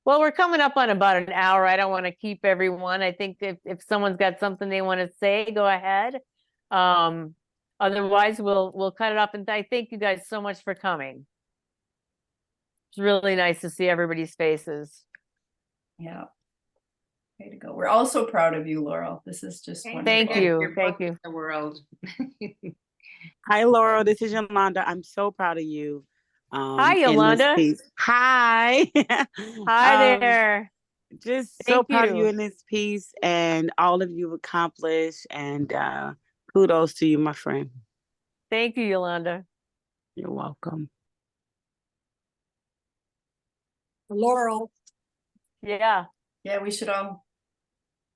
Speaker 2: Well, we're coming up on about an hour. I don't want to keep everyone. I think if someone's got something they want to say, go ahead. Otherwise, we'll cut it up. And I thank you guys so much for coming. It's really nice to see everybody's faces.
Speaker 1: Yeah. Way to go. We're all so proud of you, Laurel. This is just wonderful.
Speaker 2: Thank you. Thank you.
Speaker 12: The world.
Speaker 13: Hi, Laurel. This is Yolanda. I'm so proud of you.
Speaker 2: Hi, Yolanda.
Speaker 13: Hi.
Speaker 2: Hi there.
Speaker 13: Just so proud of you in this piece and all of you've accomplished. And kudos to you, my friend.
Speaker 2: Thank you, Yolanda.
Speaker 13: You're welcome.
Speaker 5: Laurel.
Speaker 2: Yeah.
Speaker 1: Yeah, we should all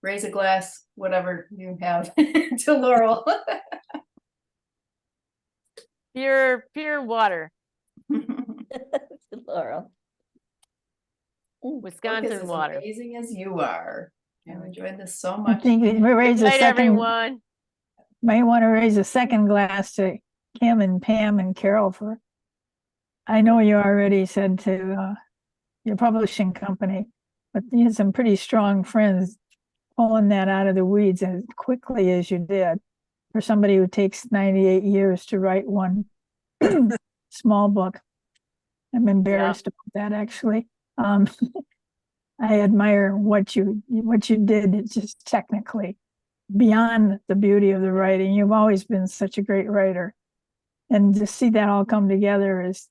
Speaker 1: raise a glass, whatever you have, to Laurel.
Speaker 2: Pure water.
Speaker 1: Laurel.
Speaker 2: Wisconsin
Speaker 1: as
Speaker 2: water.
Speaker 1: Amazing as you are. I've enjoyed this so much.
Speaker 14: I think we raise
Speaker 2: Good
Speaker 14: a
Speaker 2: night,
Speaker 14: second.
Speaker 2: everyone.
Speaker 14: Might want to raise a second glass to Kim and Pam and Carol for. I know you already said to your publishing company, but you had some pretty strong friends pulling that out of the weeds as quickly as you did. For somebody who takes 98 years to write one small book. I'm embarrassed about that, actually. I admire what you did. It's just technically beyond the beauty of the writing. You've always been such a great writer, and to see that all come together is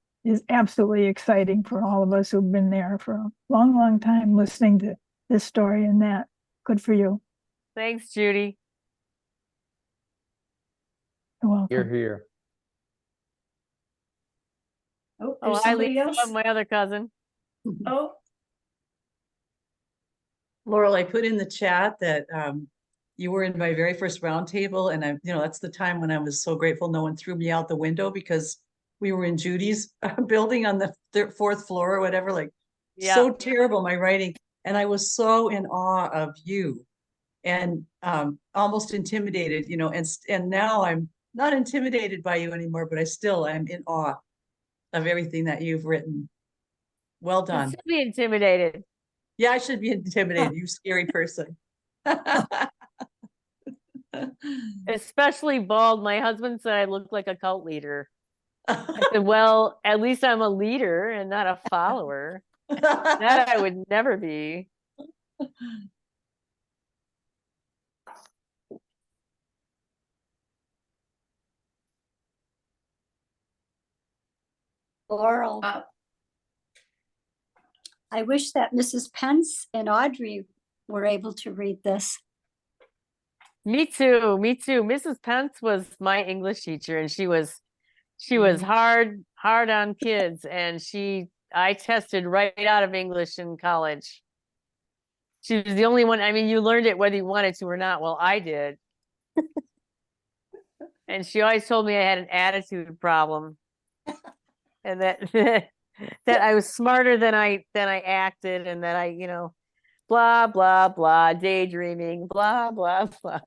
Speaker 14: absolutely exciting for all of us who've been there for a long, long time listening to this story and that. Good for you.
Speaker 2: Thanks, Judy.
Speaker 14: You're welcome.
Speaker 8: You're here.
Speaker 1: Oh,
Speaker 2: Oh,
Speaker 1: there's
Speaker 2: hi,
Speaker 1: somebody
Speaker 2: Lisa,
Speaker 1: else.
Speaker 2: my other cousin.
Speaker 1: Oh,
Speaker 9: Laurel, I put in the chat that you were in my very first roundtable, and that's the time when I was so grateful no one threw me out the window because we were in Judy's building on the fourth floor or whatever. Like so terrible, my writing. And I was so in awe of you and almost intimidated, you know, and now I'm not intimidated by you anymore, but I'm in awe of everything that you've written. Well
Speaker 2: You
Speaker 9: done.
Speaker 2: should be intimidated.
Speaker 9: Yeah, I should be intimidated, you scary person.
Speaker 2: Especially bald. My husband said I looked like a cult leader. I said, well, at least I'm a leader and not a follower. That I would never be.
Speaker 12: Laurel. I wish that Mrs. Pence and Audrey were able to read this.
Speaker 2: Me too. Me too. Mrs. Pence was my English teacher, and she was hard on kids, and I tested right out of English in college. She was the only one. I mean, you learned it whether you wanted to or not. Well, I did. And she always told me I had an attitude problem, and that that I was smarter than I acted, and that I, you know, blah blah blah, daydreaming, blah blah blah.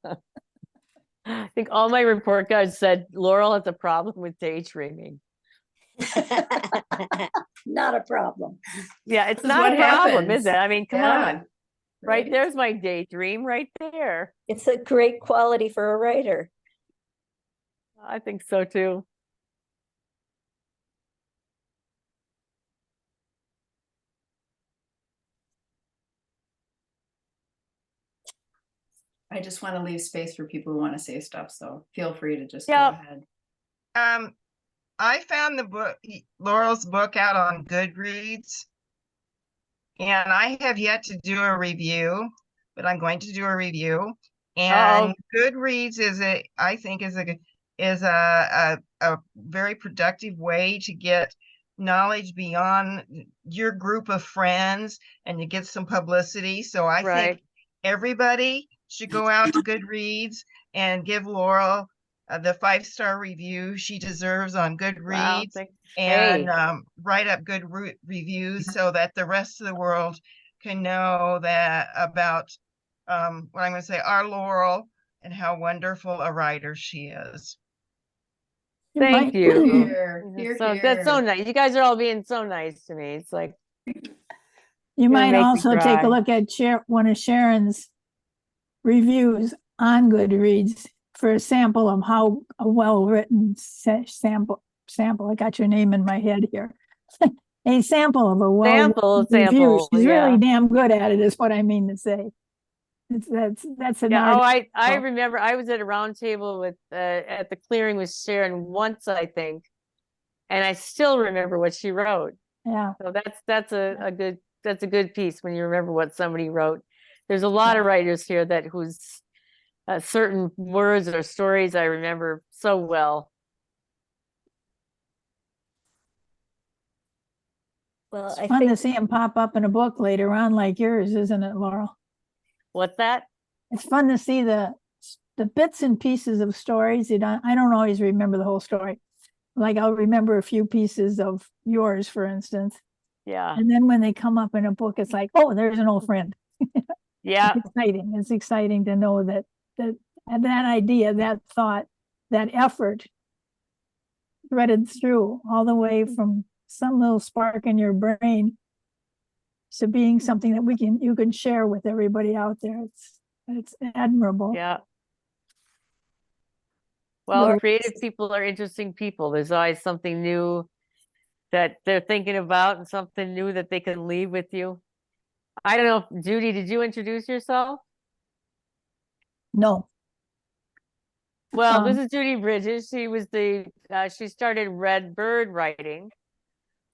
Speaker 2: I think all my report cards said Laurel has a problem with daydreaming.
Speaker 12: Not a problem.
Speaker 2: Yeah, it's
Speaker 1: This is
Speaker 2: not a
Speaker 1: what
Speaker 2: problem, is
Speaker 1: happens.
Speaker 2: it? I mean, come
Speaker 1: Yeah,
Speaker 2: on. Right there's my daydream right there.
Speaker 12: It's a great quality for a writer.
Speaker 2: I think so too.
Speaker 1: I just want to leave space for people who want to say stuff, so feel free to just go
Speaker 2: Yep.
Speaker 1: ahead.
Speaker 4: I found the book, Laurel's book, out on Goodreads, and I have yet to do a review, but I'm going to do a review. And Goodreads I think is a very productive way to get knowledge beyond your group of friends and to get some publicity. So I think everybody should go out to Goodreads and give Laurel the 5-star review she deserves on Goodreads.
Speaker 2: Wow,
Speaker 4: and write up good reviews so that the rest of the world can know that about what I'm going to say, our Laurel, and how wonderful a writer she is.
Speaker 2: Thank you.
Speaker 1: Here,
Speaker 2: That's so nice. You guys are all being so nice to me. It's like
Speaker 14: you might also take a look at one of Sharon's reviews on Goodreads for a sample of how a well-written sample. I got your name in my head here. A sample of a well-written review. She's really damn good at it, is what I mean to say. That's an art.
Speaker 2: I remember I was at a round table with at the clearing with Sharon once, I think, and I still remember what she wrote.
Speaker 14: Yeah.
Speaker 2: So that's a good piece when you remember what somebody wrote. There's a lot of writers here whose certain words or stories I remember so well.
Speaker 12: Well,
Speaker 14: it's fun to see them pop up in a book later on, like yours, isn't it, Laurel?
Speaker 2: What's that?
Speaker 14: It's fun to see the bits and pieces of stories. I don't always remember the whole story. Like I'll remember a few pieces of yours, for instance.
Speaker 2: Yeah.
Speaker 14: And then when they come up in a book, it's like, oh, there's an old friend.
Speaker 2: Yeah.
Speaker 14: It's exciting. It's exciting to know that idea, that thought, that effort threaded through all the way from some little spark in your brain to being something that you can share with everybody out there. It's admirable.
Speaker 2: Yeah. Well, creative people are interesting people. There's always something new that they're thinking about and something new that they can leave with you. I don't know, Judy, did you introduce yourself?
Speaker 14: No.
Speaker 2: Well, this is Judy Bridges. She was she started Red Bird writing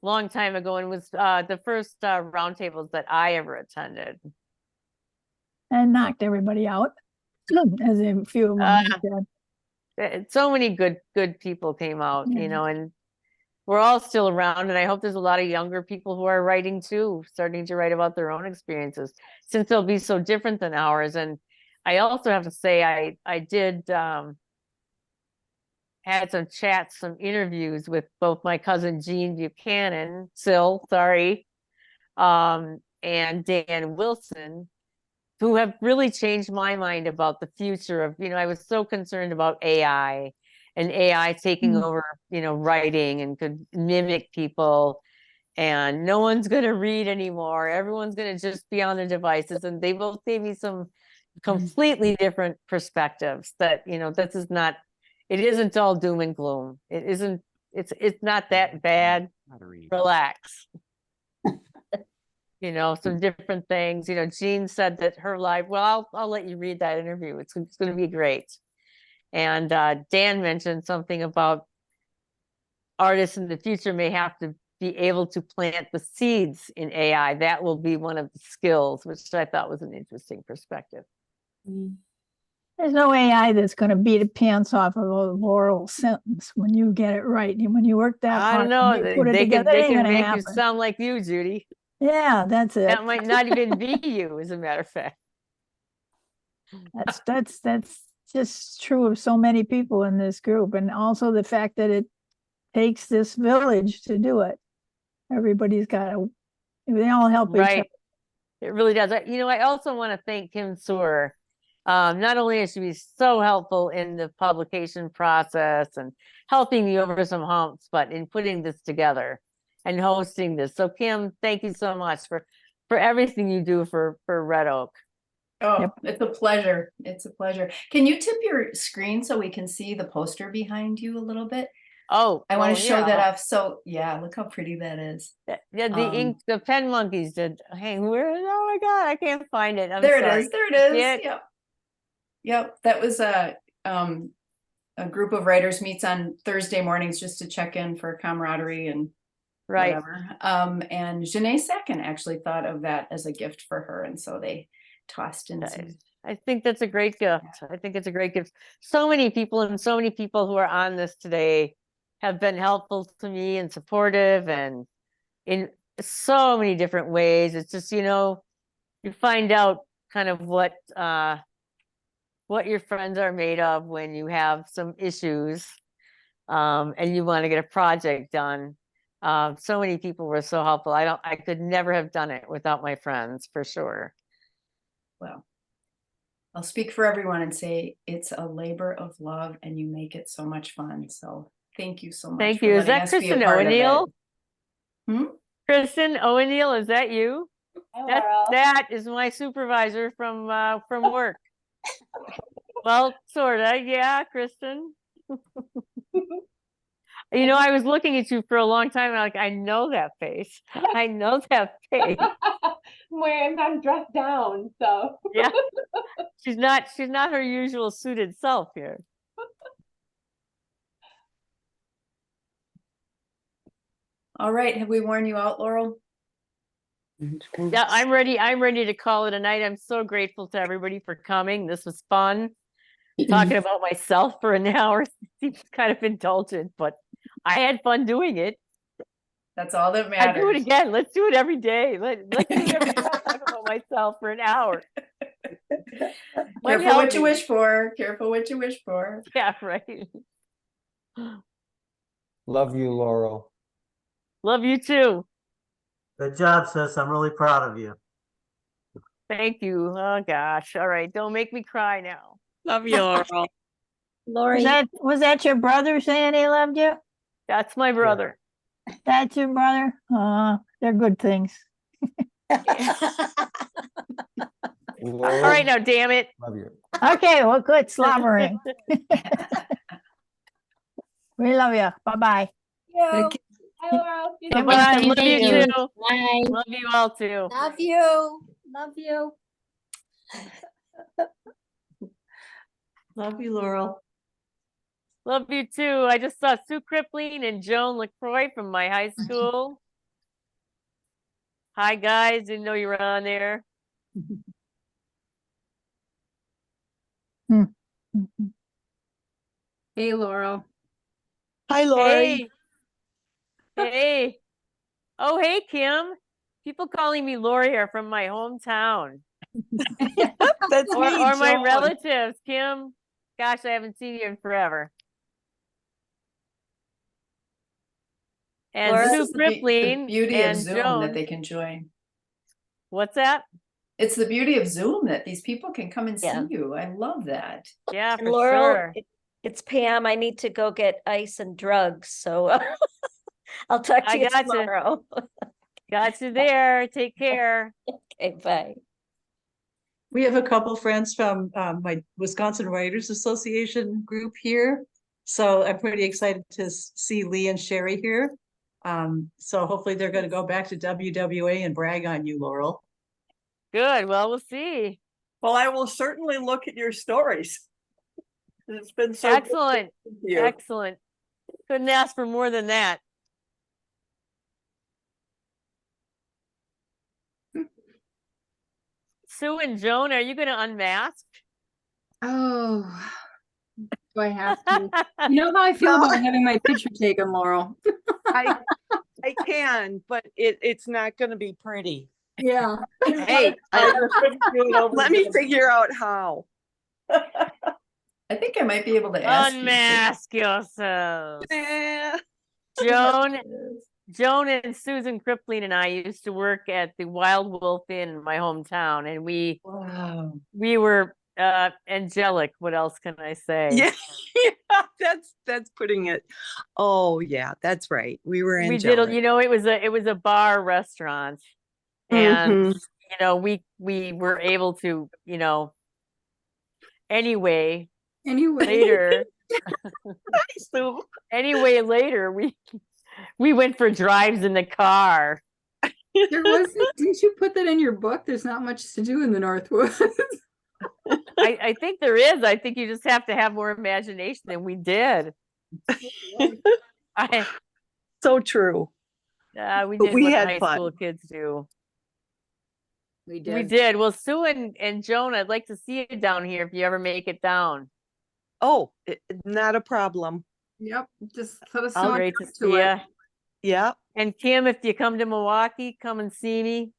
Speaker 2: a long time ago and was the first roundtables that I ever attended.
Speaker 14: And knocked everybody out, as a few of them
Speaker 2: did. So many good people came out, you know, and we're all still around. And I hope there's a lot of younger people who are writing too, starting to write about their own experiences, since they'll be so different than ours. And I also have to say, I did had some chats, some interviews with both my cousin Jean Buchanan, and Dan Wilson, who have really changed my mind about the future of, I was so concerned about AI and AI taking over, writing and could mimic people. And no one's going to read anymore. Everyone's going to just be on their devices. And they both gave me some completely different perspectives that, this is not, it isn't all doom and gloom. It isn't, it's not that bad. Relax. Some different things. Jean said that her life, well, I'll let you read that interview. It's going to be great. And Dan mentioned something about artists in the future may have to be able to plant the seeds in AI. That will be one of the skills, which I thought was an interesting perspective.
Speaker 14: There's no AI that's going to beat the pants off of a Laurel sentence when you get it right. And when you work that
Speaker 2: I
Speaker 14: hard,
Speaker 2: don't know.
Speaker 14: and you
Speaker 2: They,
Speaker 14: put it
Speaker 2: they can
Speaker 14: together, it
Speaker 2: they
Speaker 14: ain't
Speaker 2: can
Speaker 14: gonna
Speaker 2: make
Speaker 14: happen.
Speaker 2: you sound like you, Judy.
Speaker 14: Yeah, that's it.
Speaker 2: That might not even be you, as a matter of fact.
Speaker 14: That's just true of so many people in this group, and also the fact that it takes this village to do it. Everybody's got to, they all help each other.
Speaker 2: Right. It really does. I also want to thank Kim Soer. Not only is she so helpful in the publication process and helping me over some humps, but in putting this together and hosting this. So Kim, thank you so much for everything you do for Red Oak.
Speaker 1: Oh, it's a pleasure. It's a pleasure. Can you tip your screen so we can see the poster behind you a little bit?
Speaker 2: Oh,
Speaker 1: I want to show
Speaker 2: yeah.
Speaker 1: that off. So yeah, look how pretty that is.
Speaker 2: Yeah, the ink, the pen monkeys did. Hey, where? Oh my God, I can't find it. I'm
Speaker 1: there
Speaker 2: sorry.
Speaker 1: it is. There it is.
Speaker 2: Yeah.
Speaker 1: Yep. Yep. That was a group of writers meets on Thursday mornings just to check in for camaraderie and whatever. And Janae Sacken actually thought of that as a gift for her, and so they tossed in some.
Speaker 2: I think that's a great gift. I think it's a great gift. So many people who are on this today have been helpful to me and supportive and in so many different ways. It's just, you find out kind of what your friends are made of when you have some issues and you want to get a project done. So many people were so helpful. I could never have done it without my friends, for sure.
Speaker 1: Well, I'll speak for everyone and say it's a labor of love and you make it so much fun. So thank you so much.
Speaker 2: Thank
Speaker 1: for
Speaker 2: you. Is
Speaker 1: letting
Speaker 2: that
Speaker 1: us be a
Speaker 2: Kristen
Speaker 1: part of
Speaker 2: O'Neill?
Speaker 1: it.
Speaker 2: Kristen O'Neill, is that you? That is my supervisor from work. Well, sorta, yeah, Kristen. I was looking at you for a long time, and I know that face. I know that face.
Speaker 11: When I'm dressed down, so
Speaker 2: Yeah, she's not her usual suited self here.
Speaker 1: All right, have we worn you out, Laurel?
Speaker 2: Yeah, I'm ready to call it a night. I'm so grateful to everybody for coming. This was fun. Talking about myself for an hour seems kind of indulgent, but I had fun doing it.
Speaker 1: That's all that matters.
Speaker 2: I'd do it again. Let's do it every day. Let's do it every day. I'll talk about myself for an hour.
Speaker 1: Careful what you wish for. Careful what you wish for.
Speaker 2: Yeah, right.
Speaker 8: Love you, Laurel.
Speaker 2: Love you too.
Speaker 15: Good job, sis. I'm really proud of you.
Speaker 2: Thank you. Oh gosh. All right. Don't make me cry now.
Speaker 13: Love you, Laurel.
Speaker 12: Lori,
Speaker 14: was that your brother saying he loved you?
Speaker 2: That's my brother.
Speaker 14: That's your brother? They're good things.
Speaker 2: All right now, damn it.
Speaker 8: Love you.
Speaker 14: Okay, well, good slobbering. We love you. Bye-bye.
Speaker 11: Hi, Laurel.
Speaker 2: Bye-bye. Love you
Speaker 12: you.
Speaker 2: too.
Speaker 12: Bye.
Speaker 2: Love you all too.
Speaker 12: Love you. Love you.
Speaker 9: Love you, Laurel.
Speaker 2: Love you too. I just saw Sue Crippling and Joan LaCroix from my high school. Hi guys, didn't know you were on there.
Speaker 16: Hey, Laurel.
Speaker 13: Hi, Lori.
Speaker 2: Hey. Oh, hey, Kim. People calling me Lori are from my hometown.
Speaker 13: That's
Speaker 2: or
Speaker 13: me,
Speaker 2: my
Speaker 13: Joan.
Speaker 2: relatives. Kim, gosh, I haven't seen you in forever. And
Speaker 1: This
Speaker 2: Sue
Speaker 1: is the
Speaker 2: Crippling
Speaker 1: beauty of
Speaker 2: and
Speaker 1: Zoom
Speaker 2: Joan.
Speaker 1: that they can join.
Speaker 2: What's that?
Speaker 1: It's the beauty of Zoom that these people can come and
Speaker 16: Yeah.
Speaker 1: see you. I love that.
Speaker 2: Yeah,
Speaker 16: And
Speaker 2: for
Speaker 16: Laurel,
Speaker 2: sure.
Speaker 16: it's Pam. I need to go get ice and drugs. So I'll talk to
Speaker 2: I
Speaker 16: you
Speaker 2: got you.
Speaker 16: tomorrow.
Speaker 2: Got you there. Take care.
Speaker 16: Okay, bye.
Speaker 9: We have a couple friends from my Wisconsin Writers Association group here. So I'm pretty excited to see Lee and Sherry here. So hopefully they're going to go back to WWA and brag on you, Laurel.
Speaker 2: Good. Well, we'll see.
Speaker 17: Well, I will certainly look at your stories. It's been so good
Speaker 2: Excellent.
Speaker 17: to you.
Speaker 2: Excellent. Couldn't ask for more than that. Sue and Joan, are you going to unmask?
Speaker 18: Oh, do I have to? You know how I feel about having my picture taken, Laurel.
Speaker 17: I can, but it's not going to be pretty.
Speaker 18: Yeah.
Speaker 2: Hey,
Speaker 17: Let me figure out how.
Speaker 1: I think I might be able to ask you to.
Speaker 2: unmask yourselves. Joan and Susan Kripling and I used to work at the Wild Wolf Inn in my hometown, and we were angelic. What else can I say?
Speaker 17: Yeah, yeah, that's putting it. Oh yeah, that's right. We were
Speaker 2: We
Speaker 17: angelic.
Speaker 2: did. You know, it was a bar restaurant, and you know, we were able to, you know. Anyway, later. Anyway, later we went for drives in the car.
Speaker 18: There wasn't, didn't you put that in your book? There's not much to do in the Northwoods.
Speaker 2: I think there is. I think you just have to have more imagination than we did.
Speaker 17: So true.
Speaker 2: We
Speaker 17: But
Speaker 2: did
Speaker 17: we
Speaker 2: what
Speaker 17: had
Speaker 2: high
Speaker 17: fun.
Speaker 2: school kids do.
Speaker 18: We
Speaker 2: We did. Well, Sue and Joan, I'd like to see you down here if you ever make it down.
Speaker 17: Oh, not a problem.
Speaker 18: Yep. Just let us
Speaker 2: All
Speaker 18: know.
Speaker 2: great to see you.
Speaker 17: Yeah.
Speaker 2: And Kim, if you come to Milwaukee, come and see me.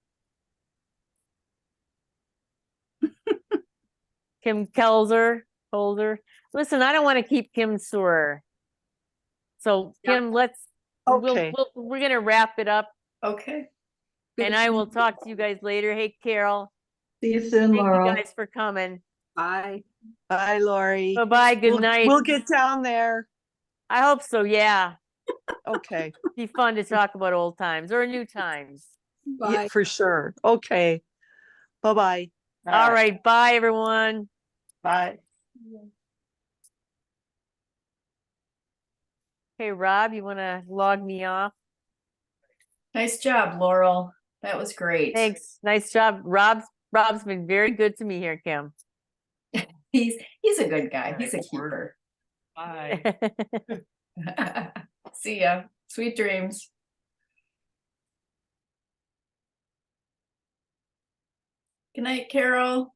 Speaker 2: Kim Holder. Listen, I don't want to keep Kim sore. So Kim, we're gonna wrap it up.
Speaker 1: Okay.
Speaker 2: And I will talk to you guys later. Hey, Carol.
Speaker 9: See you soon, Laurel.
Speaker 2: Thank you guys for coming.
Speaker 18: Bye.
Speaker 17: Bye, Lori.
Speaker 2: Bye-bye. Good night.
Speaker 17: We'll get down there.
Speaker 2: I hope so. Yeah.
Speaker 17: Okay.
Speaker 2: Be fun to talk about old times or new times.
Speaker 18: Bye.
Speaker 17: Yeah, for sure. Okay. Bye-bye.
Speaker 2: All right. Bye, everyone.
Speaker 17: Bye.
Speaker 2: Hey, Rob, you want to log me off?
Speaker 1: Nice job, Laurel. That was great.
Speaker 2: Thanks. Nice job. Rob's been very good to me here, Kim.
Speaker 1: He's a good guy. He's a keeper.
Speaker 17: Bye.
Speaker 1: See ya. Sweet dreams. Good night, Carol.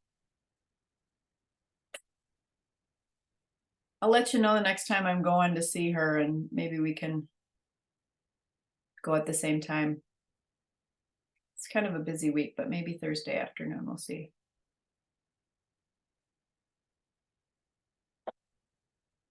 Speaker 1: I'll let you know the next time I'm going to see her, and maybe we can go at the same time. It's kind of a busy week, but maybe Thursday afternoon, we'll see.